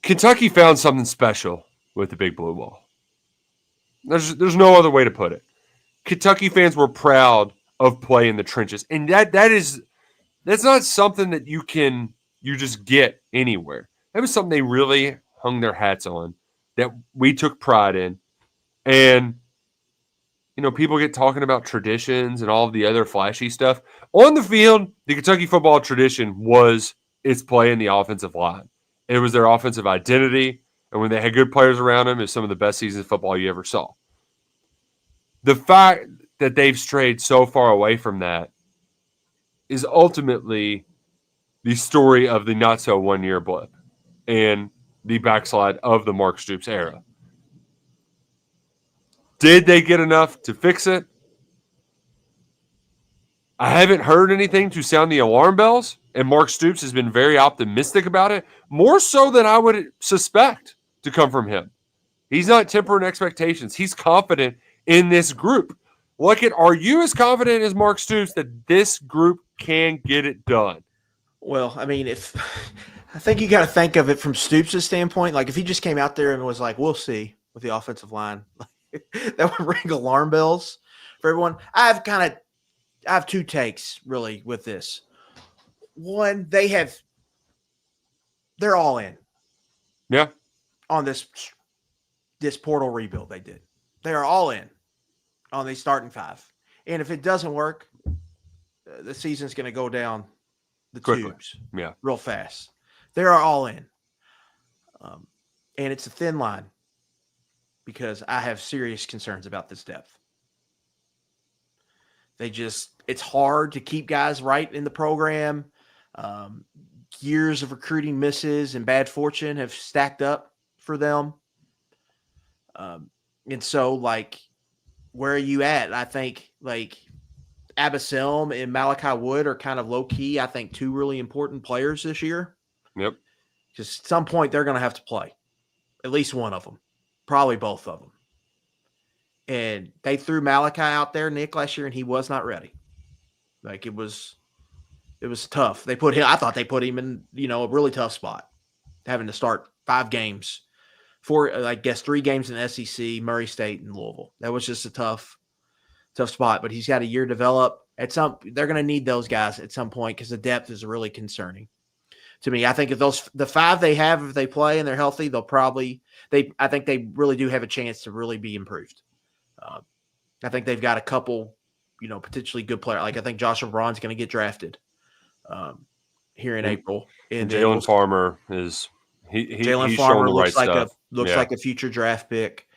Kentucky found something special with the Big Blue Ball. There's no other way to put it. Kentucky fans were proud of playing in the trenches, and that's not something that you just get anywhere. That was something they really hung their hats on, that we took pride in, and people get talking about traditions and all of the other flashy stuff. On the field, the Kentucky football tradition was its play in the offensive line. It was their offensive identity, and when they had good players around them, it was some of the best seasons of football you ever saw. The fact that they've strayed so far away from that is ultimately the story of the not-so-one-year blip. And the backslide of the Mark Stoops era. Did they get enough to fix it? I haven't heard anything to sound the alarm bells, and Mark Stoops has been very optimistic about it, more so than I would suspect to come from him. He's not tempering expectations. He's confident in this group. Luckett, are you as confident as Mark Stoops that this group can get it done? Well, I mean, I think you got to think of it from Stoops' standpoint. Like if he just came out there and was like, "We'll see" with the offensive line, that would ring alarm bells for everyone. I have two takes really with this. One, they're all in. Yeah. On this portal rebuild they did. They are all in on the starting five. And if it doesn't work, the season's going to go down the tubes real fast. They are all in. And it's a thin line because I have serious concerns about this depth. It's hard to keep guys right in the program. Years of recruiting misses and bad fortune have stacked up for them. And so, like, where are you at? I think, like, Abaselm and Malachi Wood are kind of low-key, I think, two really important players this year. Yep. Because at some point, they're going to have to play. At least one of them. Probably both of them. And they threw Malachi out there, Nick, last year, and he was not ready. Like, it was tough. I thought they put him in, a really tough spot, having to start 5 games. 3 games in the SEC, Murray State, and Louisville. That was just a tough spot. But he's got a year to develop. They're going to need those guys at some point because the depth is really concerning to me. I think if the 5 they have, if they play and they're healthy, I think they really do have a chance to really be improved. I think they've got a couple, potentially good players. Like I think Joshua Braun's going to get drafted here in April. And Jalen Farmer is. Jalen Farmer looks like a future draft pick.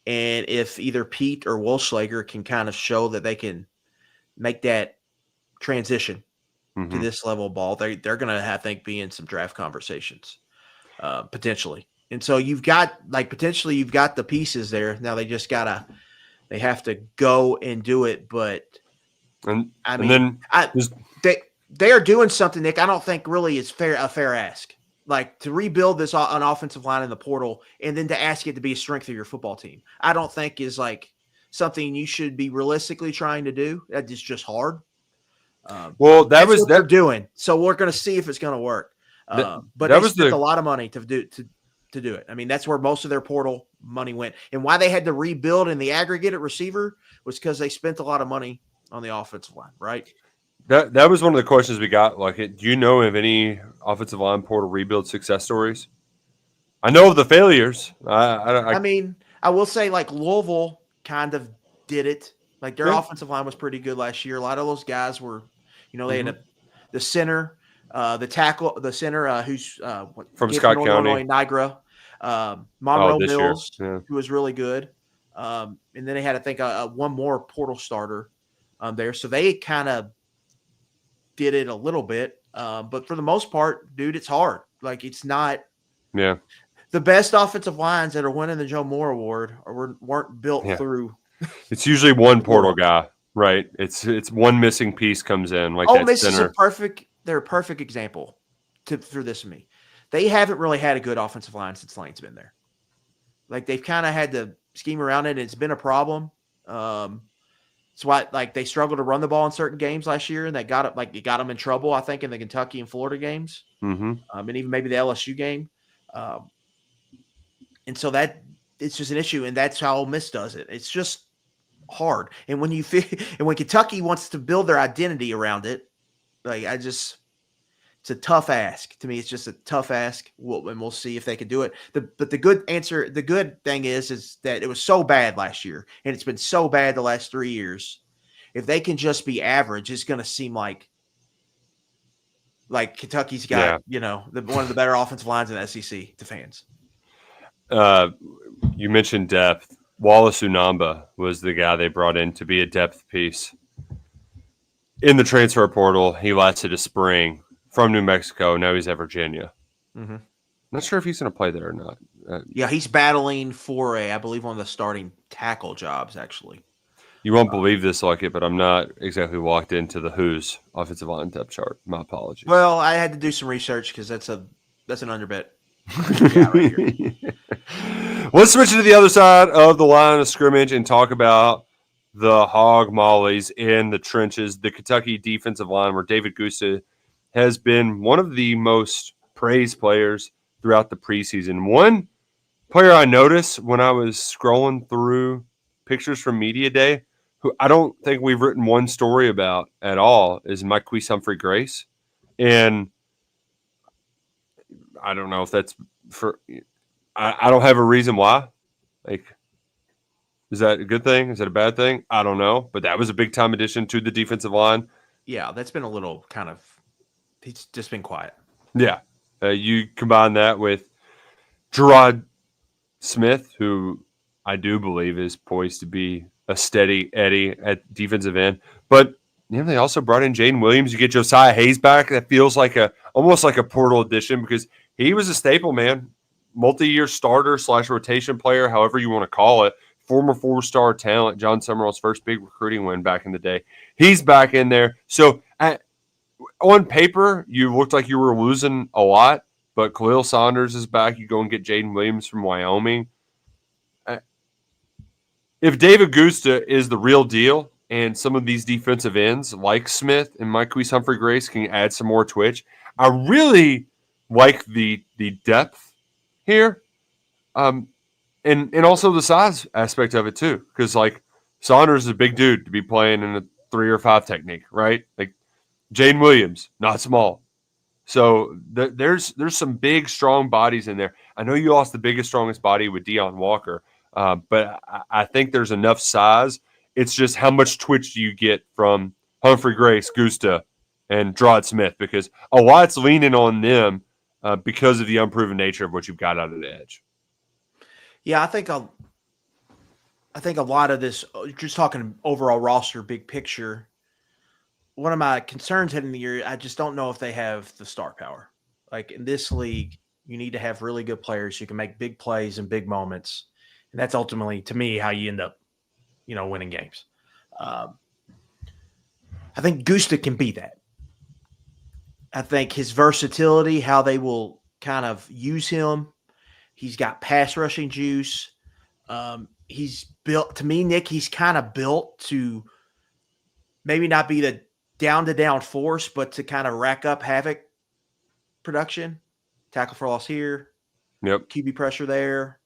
And if either Pete or Wolfschlager can kind of show that they can make that transition to this level of ball, they're going to, I think, be in some draft conversations potentially. And so you've got the pieces there. Now they have to go and do it. But they are doing something, Nick. I don't think really is a fair ask. Like to rebuild an offensive line in the portal and then to ask it to be a strength of your football team, I don't think is like something you should be realistically trying to do. That is just hard. What they're doing. So we're going to see if it's going to work. But they spent a lot of money to do it. I mean, that's where most of their portal money went, and why they had to rebuild in the aggregate at receiver was because they spent a lot of money on the offensive line, right? That was one of the questions we got. Like, do you know of any offensive line portal rebuild success stories? I know of the failures. I mean, I will say like Louisville kind of did it. Like their offensive line was pretty good last year. A lot of those guys were, they had the center, the tackle, the center who's from Scott County, Illinois, Niagara, Monroe Mills, who was really good. And then they had, I think, one more portal starter there. So they kind of did it a little bit, but for the most part, dude, it's hard. Like it's not. Yeah. The best offensive lines that are winning the Joe Moore Award weren't built through. It's usually one portal guy, right? It's one missing piece comes in like that Miss center. They're a perfect example for this to me. They haven't really had a good offensive line since Lane's been there. Like they've kind of had to scheme around it. And it's been a problem. That's why, like, they struggled to run the ball in certain games last year, and it got them in trouble, I think, in the Kentucky and Florida games, and even maybe the LSU game. And so it's just an issue, and that's how Ole Miss does it. It's just hard. And when when Kentucky wants to build their identity around it, like it's a tough ask. To me, it's just a tough ask. And we'll see if they can do it. But the good thing is that it was so bad last year, and it's been so bad the last 3 years. If they can just be average, it's going to seem like Kentucky's got one of the better offensive lines in the SEC to fans. You mentioned depth. Wallace Unamba was the guy they brought in to be a depth piece in the transfer portal. He lasted a spring. From New Mexico, now he's at Virginia. Not sure if he's going to play there or not. Yeah, he's battling for I believe, one of the starting tackle jobs, actually. You won't believe this, Luckett, but I'm not exactly locked into the Who's offensive line depth chart. My apologies. Well, I had to do some research because that's an underbet. Right here. Let's switch to the other side of the line of scrimmage and talk about the hog mollies in the trenches. The Kentucky defensive line, where David Gusta has been one of the most praised players throughout the preseason. One player I noticed when I was scrolling through pictures from Media Day, who I don't think we've written one story about at all, is Marquise Humphrey-Grace. And I don't know if that's for – I don't have a reason why. Like, is that a good thing? Is that a bad thing? I don't know. But that was a big-time addition to the defensive line. Yeah, that's been a little kind of – he's just been quiet. Yeah. You combine that with Gerard Smith, who I do believe is poised to be a steady Eddie at defensive end. But they also brought in Jaden Williams. You get Josiah Hayes back. That feels like almost like a portal addition because he was a staple, man. Multi-year starter / rotation player, however you want to call it. Former 4-star talent, John Summerall's first big recruiting win back in the day. He's back in there. So on paper, you looked like you were losing a lot, but Khalil Saunders is back. You go and get Jaden Williams from Wyoming. If David Gusta is the real deal and some of these defensive ends like Smith and Marquise Humphrey-Grace can add some more twitch, I really like the depth here. And also the size aspect of it too. Because like Saunders is a big dude to be playing in a 3 or 5 technique, right? Like Jaden Williams, not small. So there's some big, strong bodies in there. I know you lost the biggest, strongest body with Deion Walker, but I think there's enough size. It's just how much twitch do you get from Humphrey-Grace, Gusta, and Gerard Smith, because a lot's leaning on them because of the unproven nature of what you've got out of the edge. Yeah, I think a lot of this, just talking overall roster, big picture, one of my concerns heading the year, I just don't know if they have the star power. Like in this league, you need to have really good players who can make big plays and big moments. And that's ultimately, to me, how you end up, winning games. I think Gusta can be that. I think his versatility, how they will kind of use him. He's got pass rushing juice. He's built, to me, Nick, he's kind of built to maybe not be the down-to-down force, but to kind of rack up havoc production. Tackle for loss here. Yep. QB pressure there.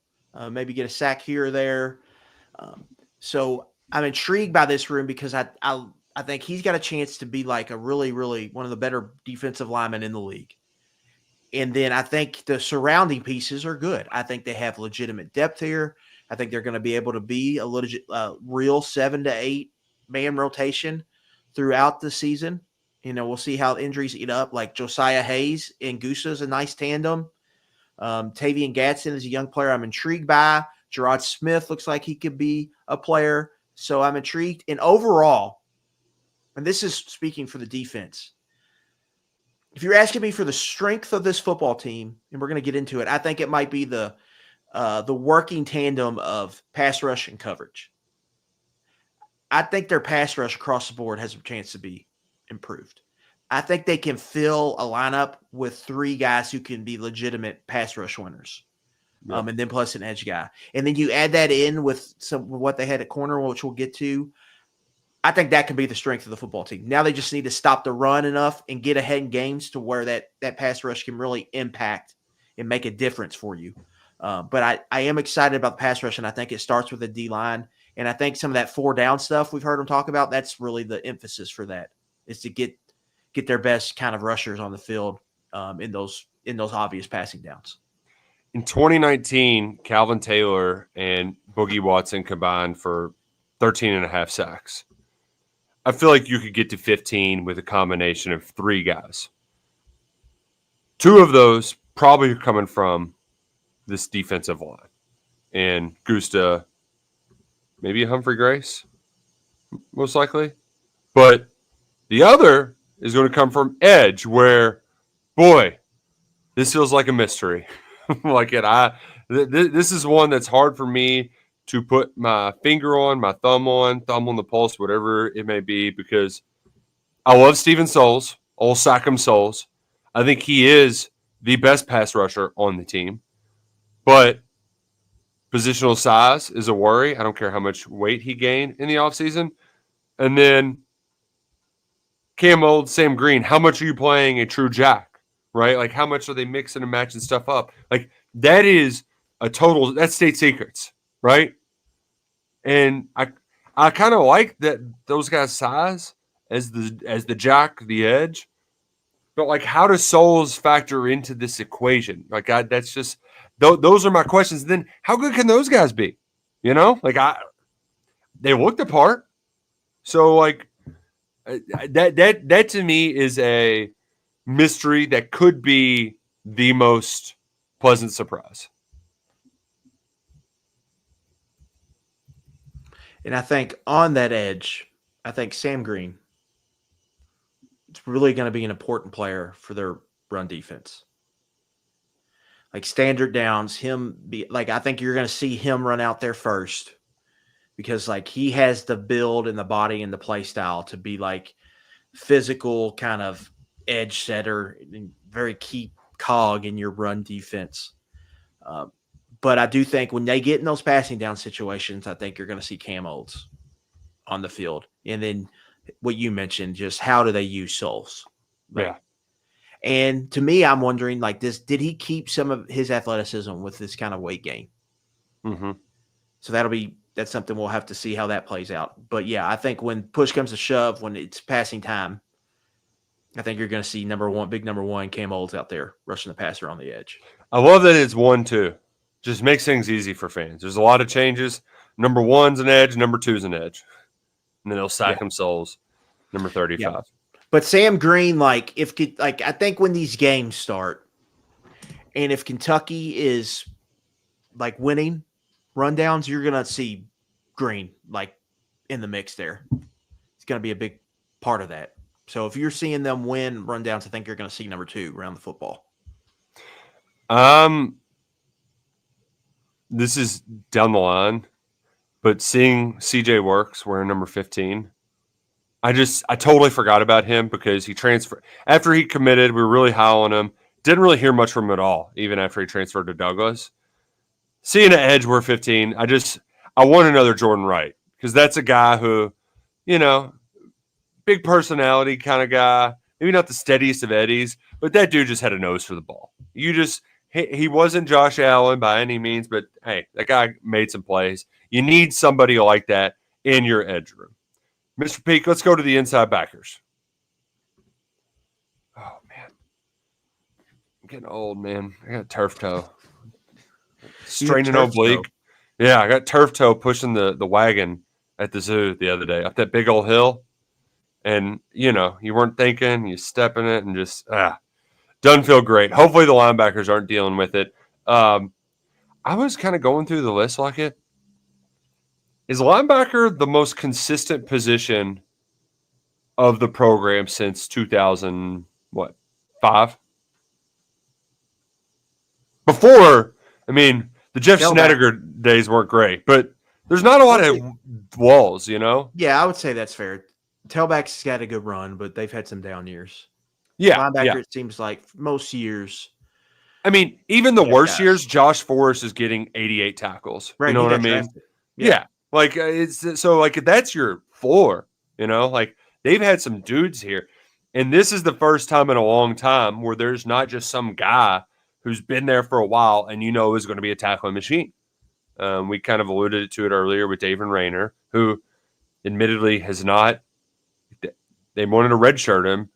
Maybe get a sack here or there. So I'm intrigued by this room because I think he's got a chance to be like a really, really one of the better defensive linemen in the league. And then I think the surrounding pieces are good. I think they have legitimate depth here. I think they're going to be able to be a legit, real 7 to 8 man rotation throughout the season. We'll see how injuries eat up. Like Josiah Hayes and Gusta is a nice tandem. Tavian Gadsden is a young player I'm intrigued by. Gerard Smith looks like he could be a player. So I'm intrigued. And overall, and this is speaking for the defense, if you're asking me for the strength of this football team, and we're going to get into it, I think it might be the working tandem of pass rush and coverage. I think their pass rush across the board has a chance to be improved. I think they can fill a lineup with 3 guys who can be legitimate pass rush winners. Yep. And then plus an edge guy. And then you add that in with what they had at corner, which we'll get to. I think that can be the strength of the football team. Now they just need to stop the run enough and get ahead in games to where that pass rush can really impact and make a difference for you. But I am excited about the pass rush, and I think it starts with the D-line. And I think some of that 4-down stuff we've heard them talk about, that's really the emphasis for that, is to get their best kind of rushers on the field in those obvious passing downs. In 2019, Calvin Taylor and Boogie Watson combined for 13.5 sacks. I feel like you could get to 15 with a combination of 3 guys. 2 of those probably are coming from this defensive line. And Gusta, maybe a Humphrey-Grace, most likely. But the other is going to come from edge where, boy, this feels like a mystery. Like, this is one that's hard for me to put my finger on, my thumb on the pulse, whatever it may be, because I love Steven Souls, old Sackham Souls. I think he is the best pass rusher on the team, but positional size is a worry. I don't care how much weight he gained in the offseason. And then Cam Old, Sam Green, how much are you playing a true jack, right? Like, how much are they mixing and matching stuff up? Like, that is that's state secrets, right? And I kind of like that those guys' size as the jack, the edge. But, like, how does Souls factor into this equation? Like, that's just those are my questions. Then how good can those guys be? You know, like, they looked the part. So, like, that to me is a mystery that could be the most pleasant surprise. And I think on that edge, I think Sam Green is really going to be an important player for their run defense. Like standard downs, I think you're going to see him run out there first because like he has the build and the body and the play style to be like physical kind of edge setter and very key cog in your run defense. But I do think when they get in those passing down situations, I think you're going to see Cam Olds on the field. And then what you mentioned, just how do they use Souls? Yeah. And to me, I'm wondering, like, did he keep some of his athleticism with this kind of weight gain? Mm-hmm. So that's something we'll have to see how that plays out. But yeah, I think when push comes to shove, when it's passing time, I think you're going to see big number one, Cam Olds out there rushing the passer on the edge. I love that it's 1-2. Just makes things easy for fans. There's a lot of changes. Number one's an edge, number two's an edge. And then they'll sack them Souls, number 35. Yeah. But Sam Green, I think when these games start, and if Kentucky is like winning rundowns, you're gonna see Green like in the mix there. It's gonna be a big part of that. So if you're seeing them win rundowns, I think you're gonna see number two around the football. This is down the line, but seeing CJ Works wearing number 15. I totally forgot about him because he transferred. After he committed, we were really high on him. Didn't really hear much from him at all, even after he transferred to Douglas. Seeing an edge wear 15, I want another Jordan Wright because that's a guy who, big personality kind of guy. Maybe not the steadiest of eddies, but that dude just had a nose for the ball. He wasn't Josh Allen by any means, but hey, that guy made some plays. You need somebody like that in your edge room. Mr. Peak, let's go to the inside backers. Oh, man. I'm getting old, man. I got turf toe. Straining oblique. Yeah, I got turf toe pushing the wagon at the zoo the other day up that big old hill. And, you weren't thinking, you step in it and just, doesn't feel great. Hopefully the linebackers aren't dealing with it. I was kind of going through the list like it. Is linebacker the most consistent position of the program since 2005? Before, the Jeff Snedeker days weren't great, but there's not a lot of walls, Yeah, I would say that's fair. Tailback's got a good run, but they've had some down years. Yeah. Linebacker, It seems like most years. Even the worst years, Josh Forrest is getting 88 tackles. Right, you know what I mean? Yeah. That's your floor, they've had some dudes here. And this is the first time in a long time where there's not just some guy who's been there for a while and is going to be a tackling machine. We kind of alluded to it earlier with David Rayner, who admittedly has not – they wanted to redshirt him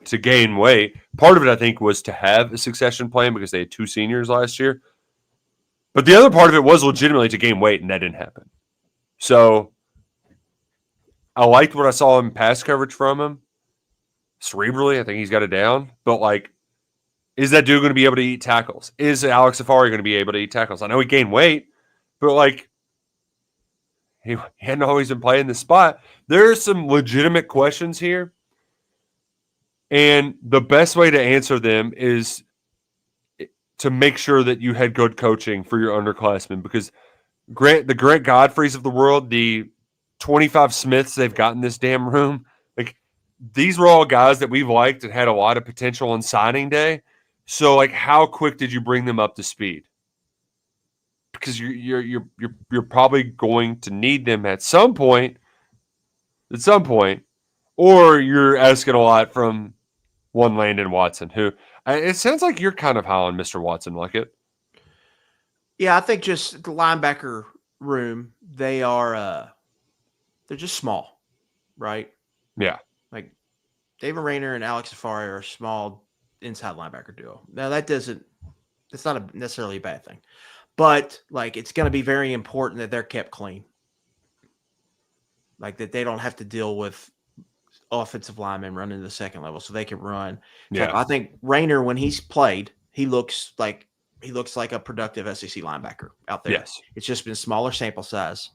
to gain weight. Part of it, I think, was to have a succession plan because they had two seniors last year. But the other part of it was legitimately to gain weight, and that didn't happen. So I liked what I saw in pass coverage from him. Cerebrally, I think he's got it down. But, is that dude going to be able to eat tackles? Is Alex Safari going to be able to eat tackles? I know he gained weight, but, he hadn't always been playing this spot. There are some legitimate questions here. And the best way to answer them is to make sure that you had good coaching for your underclassmen, because the Grant Godfreys of the world, the 25 Smiths they've got in this damn room, like these were all guys that we've liked and had a lot of potential on signing day. So like, how quick did you bring them up to speed? Because you're probably going to need them at some point, or you're asking a lot from one Landon Watson, who it sounds like you're kind of high on Mr. Watson, Luckett. Yeah, I think just the linebacker room, they're just small, right? Yeah. Like David Rayner and Alex Safari are a small inside linebacker duo. Now that's not necessarily a bad thing, but like it's going to be very important that they're kept clean, like that they don't have to deal with offensive linemen running to the second level, so they can run. Yeah, I think Rayner, when he's played, he looks like a productive SEC linebacker out there. Yes. It's just been smaller sample size.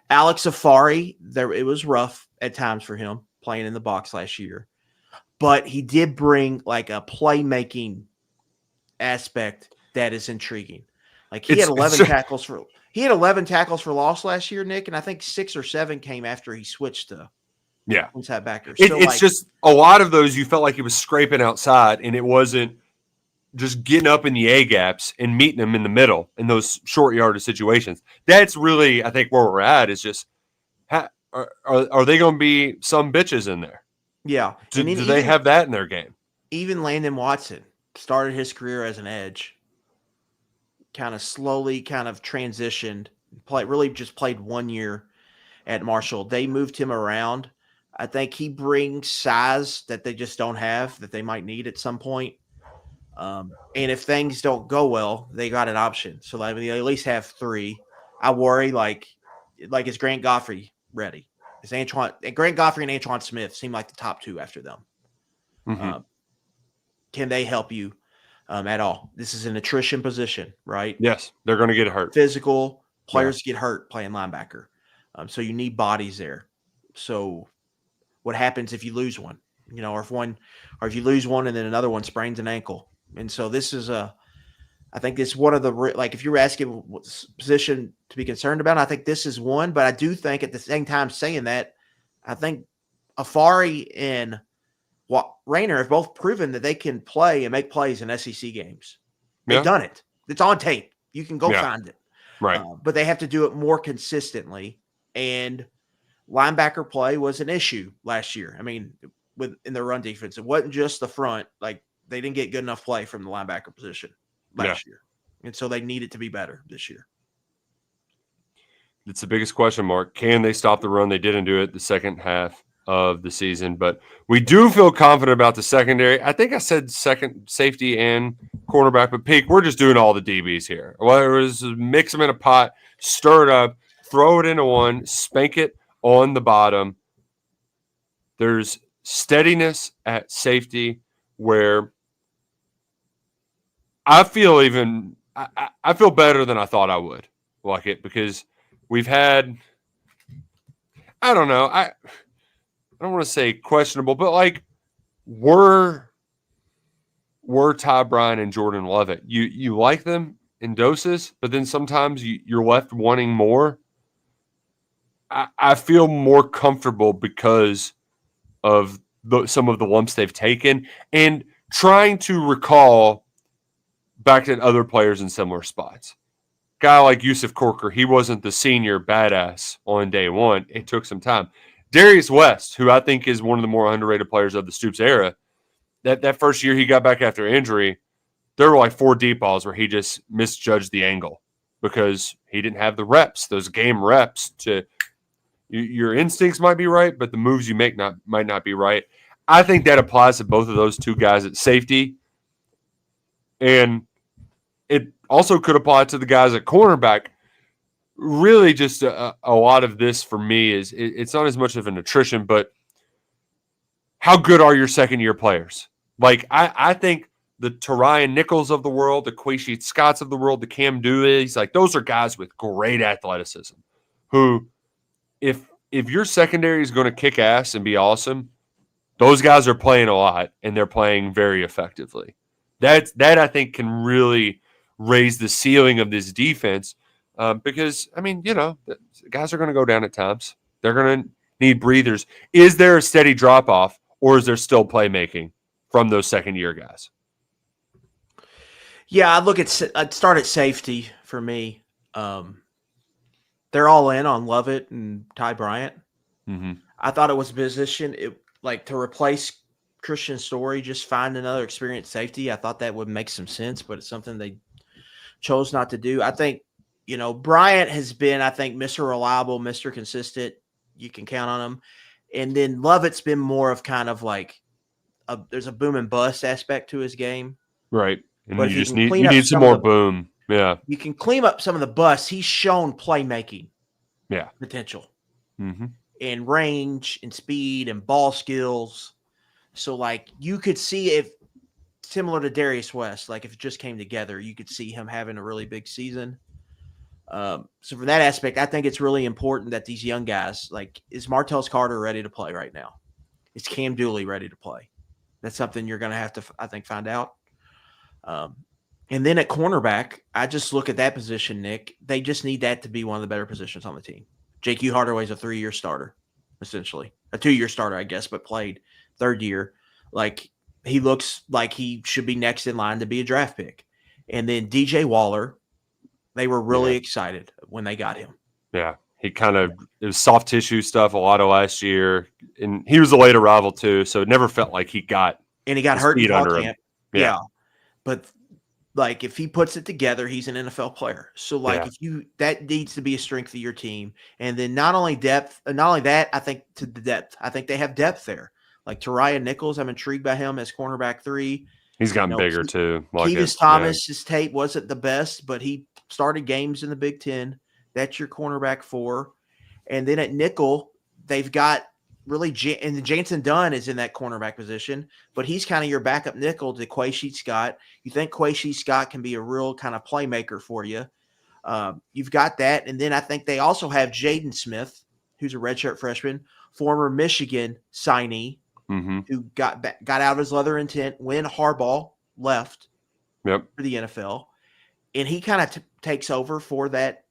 Alex Safari, it was rough at times for him playing in the box last year, but he did bring like a playmaking aspect that is intriguing. Like he had 11 tackles for loss last year, Nick, and I think 6 or 7 came after he switched to inside backer. It's just a lot of those you felt like he was scraping outside, and it wasn't just getting up in the A gaps and meeting them in the middle in those short yardage situations. That's really, I think, where we're at is just are they going to be some bitches in there? Yeah. Do they have that in their game? Even Landon Watson started his career as an edge, kind of slowly transitioned, really just played 1 year at Marshall. They moved him around. I think he brings size that they just don't have, that they might need at some point. And if things don't go well, they got an option. So they at least have 3. I worry, like is Grant Godfrey ready? Grant Godfrey and Antoine Smith seem like the top 2 after them. Mm-hmm. Can they help you at all? This is an attrition position, right? Yes, they're going to get hurt. Physical players get hurt playing linebacker. So you need bodies there. So what happens if you lose one? Or if you lose one and then another one sprains an ankle. And so this is I think this is one of the, like, if you're asking what position to be concerned about, I think this is one. But I do think at the same time saying that, I think Afari and Rayner have both proven that they can play and make plays in SEC games. They've done it. It's on tape. You can go find it. Right. But they have to do it more consistently. And linebacker play was an issue last year. I mean, in their run defense, it wasn't just the front. Like, they didn't get good enough play from the linebacker position last year. And so they need it to be better this year. It's the biggest question mark. Can they stop the run? They didn't do it the second half of the season, but we do feel confident about the secondary. I think I said second safety and cornerback, but Peak, we're just doing all the DBs here. Whether it was mix them in a pot, stir it up, throw it into one, spank it on the bottom. There's steadiness at safety where I feel I feel better than I thought I would like it, because we've had, I don't know, I don't want to say questionable, but like were Ty Bryan and Jordan Lovett. You like them in doses, but then sometimes you're left wanting more. I feel more comfortable because of some of the lumps they've taken, and trying to recall back at other players in similar spots. Guy like Yusuf Corker, he wasn't the senior badass on day one. It took some time. Darius West, who I think is one of the more underrated players of the Stoops era, that first year he got back after injury, there were like 4 deep balls where he just misjudged the angle because he didn't have the reps, those game reps to – your instincts might be right, but the moves you make might not be right. I think that applies to both of those 2 guys at safety. And it also could apply to the guys at cornerback. Really just a lot of this for me is it's not as much of an attrition, but how good are your second-year players? Like, I think the Tarian Nichols of the world, the Quaysheet Scotts of the world, the Cam Deweys, like those are guys with great athleticism who, if your secondary is going to kick ass and be awesome, those guys are playing a lot and they're playing very effectively. that I think can really raise the ceiling of this defense because, I mean, guys are going to go down at times. They're going to need breathers. Is there a steady drop-off, or is there still playmaking from those second-year guys? Yeah, I'd start at safety for me. They're all in on Lovett and Ty Bryant. Mm-hmm. I thought it was a position to replace Christian Story, just find another experienced safety. I thought that would make some sense, but it's something they chose not to do. I think, Bryant has been, Mr. Reliable, Mr. Consistent. You can count on him. And then Lovett's been more of kind of like there's a boom and bust aspect to his game. Right. And but you need some more boom. Yeah. You can clean up some of the busts. He's shown playmaking potential. Mm-hmm. And range and speed and ball skills. So, you could see if, similar to Darius West, if it just came together, you could see him having a really big season. So, from that aspect, I think it's really important that these young guys, is Martellus Carter ready to play right now? Is Cam Dooley ready to play? That's something you're going to have to, I think, find out. And then at cornerback, I just look at that position, Nick. They just need that to be one of the better positions on the team. J.Q. Hardaway's a 3-year starter, essentially. A 2-year starter, I guess, but played third year. He looks like he should be next in line to be a draft pick. And then DJ Waller, they were really excited when they got him. Yeah. It was soft tissue stuff a lot of last year. And he was a late arrival too, so it never felt like he got hurt in fall camp. Yeah. But if he puts it together, he's an NFL player. So that needs to be a strength of your team. And then not only that, I think to the depth. I think they have depth there. Tariah Nichols, I'm intrigued by him as cornerback 3. He's gotten bigger too. Kevis Thomas, his tape wasn't the best, but he started games in the Big Ten. That's your cornerback 4. And then at nickel, they've got really and Jansen Dunn is in that cornerback position, but he's kind of your backup nickel to Quayshie Scott. You think Quayshie Scott can be a real kind of playmaker for you. You've got that. And then I think they also have Jaden Smith, who's a redshirt freshman, former Michigan signee, who got out of his leather intent when Harbaugh left for the NFL. And he kind of takes over for that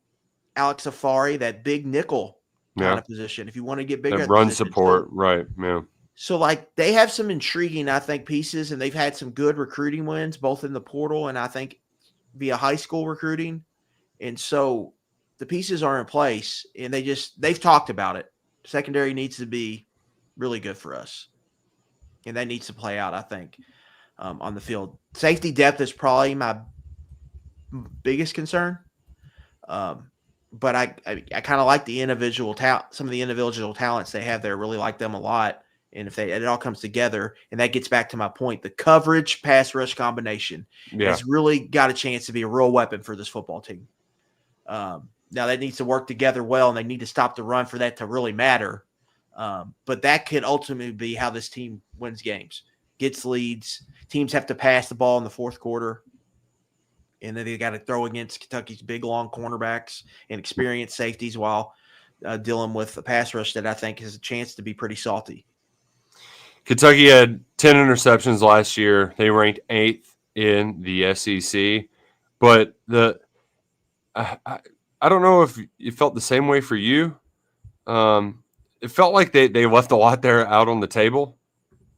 Alex Safari, that big nickel kind of position. If you want to get bigger, run support, right? Yeah. So they have some intriguing, I think, pieces, and they've had some good recruiting wins, both in the portal and I think via high school recruiting. And so the pieces are in place, and they've talked about it. Secondary needs to be really good for us, and that needs to play out, I think, on the field. Safety depth is probably my biggest concern. But I kind of like the individual talent. Some of the individual talents they have there, really like them a lot. And if it all comes together, and that gets back to my point, the coverage pass rush combination has really got a chance to be a real weapon for this football team. Now that needs to work together well, and they need to stop the run for that to really matter. But that could ultimately be how this team wins games, gets leads. Teams have to pass the ball in the fourth quarter. And then they got to throw against Kentucky's big, long cornerbacks and experienced safeties while dealing with a pass rush that I think has a chance to be pretty salty. Kentucky had 10 interceptions last year. They ranked 8th in the SEC. But I don't know if it felt the same way for you. It felt like they left a lot there out on the table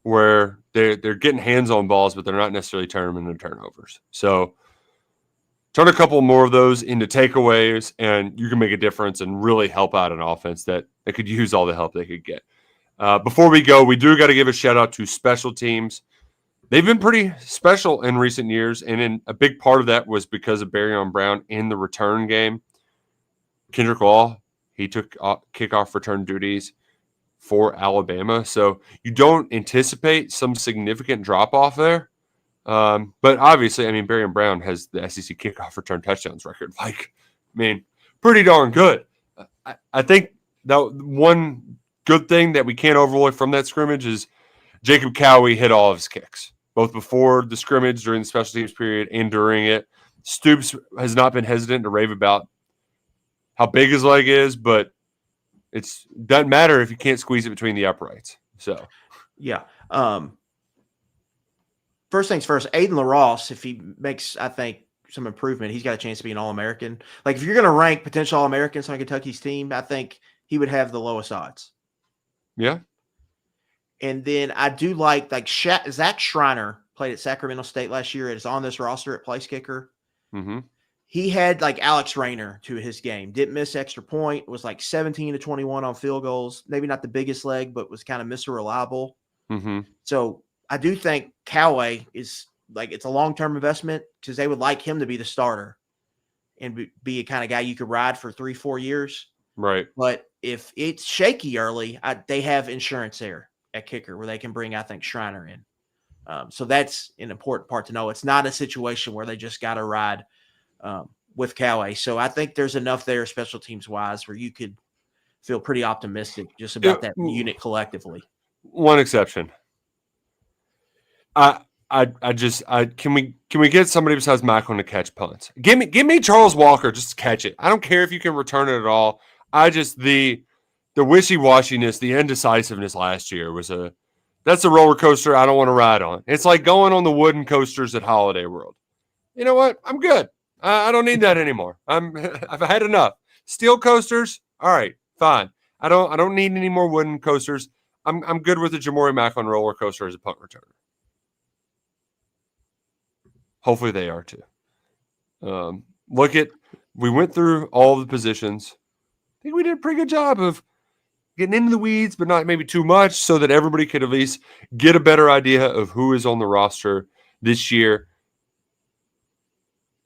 where they're getting hands on balls, but they're not necessarily turning them into turnovers. So turn a couple more of those into takeaways, and you can make a difference and really help out an offense that could use all the help they could get. Before we go, we do got to give a shout-out to special teams. They've been pretty special in recent years, and a big part of that was because of Barryon Brown in the return game. Kendrick Law, he took kickoff return duties for Alabama, so you don't anticipate some significant drop-off there. But obviously, Barryon Brown has the SEC kickoff return touchdowns record. Pretty darn good. I think that one good thing that we can't overlook from that scrimmage is Jacob Cowie hit all of his kicks, both before the scrimmage, during the special teams period, and during it. Stoops has not been hesitant to rave about how big his leg is, but it doesn't matter if you can't squeeze it between the uprights. So, yeah. first things first, Aiden LaRosse, if he makes, I think, some improvement, he's got a chance to be an All-American. Like, if you're going to rank potential All-Americans on Kentucky's team, I think he would have the lowest odds. Yeah. And then I do like Zach Schreiner played at Sacramento State last year. Is on this roster at place kicker. Mm-hmm. He had like Alex Rayner to his game. Didn't miss extra point. Was like 17 to 21 on field goals. Maybe not the biggest leg, but was kind of Mr. Reliable. Mm-hmm. So I do think Coway is like, it's a long-term investment because they would like him to be the starter and be a kind of guy you could ride for 3-4 years. Right. But if it's shaky early, they have insurance there at kicker where they can bring, I think, Schreiner in. So that's an important part to know. It's not a situation where they just got to ride with Coway. So I think there's enough there special teams wise where you could feel pretty optimistic just about that unit collectively. One exception. Can we get somebody besides Michael to catch punts? Give me Charles Walker just to catch it. I don't care if you can return it at all. The wishy-washiness, the indecisiveness last year that's a roller coaster I don't want to ride on. It's like going on the wooden coasters at Holiday World. You know what? I'm good. I don't need that anymore. I've had enough. Steel coasters, all right, fine. I don't need any more wooden coasters. I'm good with the Jamori Macklin roller coaster as a punt returner. Hopefully they are too. We went through all the positions. I think we did a pretty good job of getting into the weeds, but not maybe too much, so that everybody could at least get a better idea of who is on the roster this year.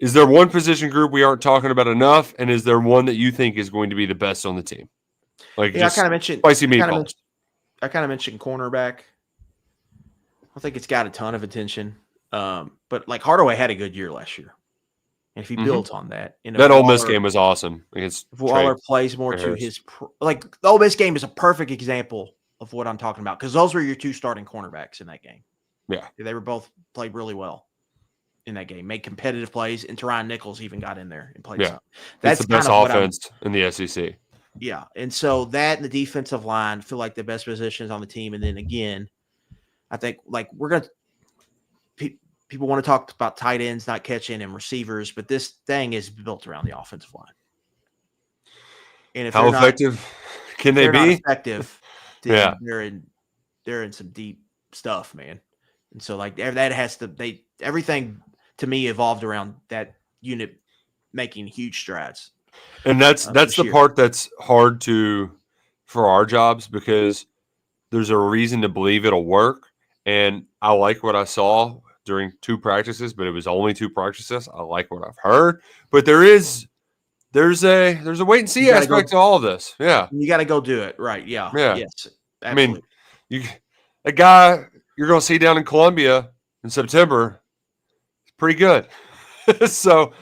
Is there one position group we aren't talking about enough, and is there one that you think is going to be the best on the team? Like, yeah, I kind of mentioned spicy meatballs. I kind of mentioned cornerback. I don't think it's got a ton of attention, but like Hardaway had a good year last year, and if he builds on that, that Ole Miss game was awesome. If Waller plays more to his the Ole Miss game is a perfect example of what I'm talking about because those were your two starting cornerbacks in that game. Yeah, they were both played really well in that game, made competitive plays, and Teron Nichols even got in there and played. Yeah, that's the best offense in the SEC. Yeah, and so that and the defensive line feel like the best positions on the team. And then again, I think like people want to talk about tight ends not catching and receivers, but this thing is built around the offensive line. And if how effective can they be? Not effective, yeah, they're in some deep stuff, man. And so like that has to everything to me evolved around that unit making huge strides. And that's the part that's hard for our jobs because there's a reason to believe it'll work. And I like what I saw during 2 practices, but it was only 2 practices. I like what I've heard, but there's a wait and see aspect to all of this. Yeah, you got to go do it right. Yeah. Yes. I Absolutely. mean, a guy you're going to see down in Columbia in September is pretty good. So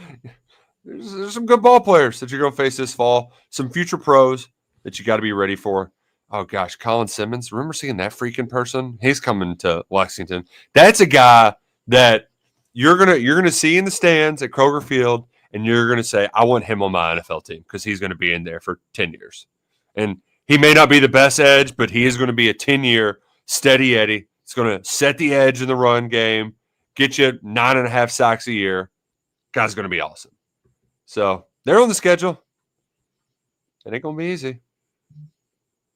there's some good ball players that you're going to face this fall. Some future pros that you got to be ready for. Oh gosh, Colin Simmons. Remember seeing that freaking person? He's coming to Lexington. That's a guy that you're gonna see in the stands at Kroger Field, and you're gonna say, I want him on my NFL team because he's gonna be in there for 10 years. And he may not be the best edge, but he is going to be a 10-year steady Eddie. It's going to set the edge in the run game, get you 9.5 sacks a year. Guy's going to be awesome. So they're on the schedule. It ain't going to be easy.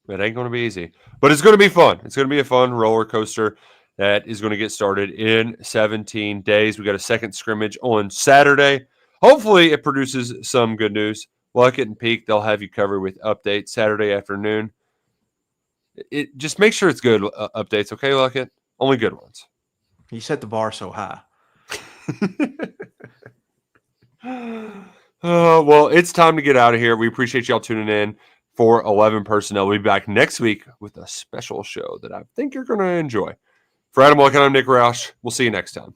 It ain't going to be easy. But it's going to be fun. It's going to be a fun roller coaster that is going to get started in 17 days. We got a second scrimmage on Saturday. Hopefully it produces some good news. Luckett and Peak, they'll have you covered with updates Saturday afternoon. Just make sure it's good updates, okay, Luckett? Only good ones. You set the bar so high. Well, it's time to get out of here. We appreciate y'all tuning in for 11 Personnel. We'll be back next week with a special show that I think you're going to enjoy. For Adam Luckett, I'm Nick Roush. We'll see you next time.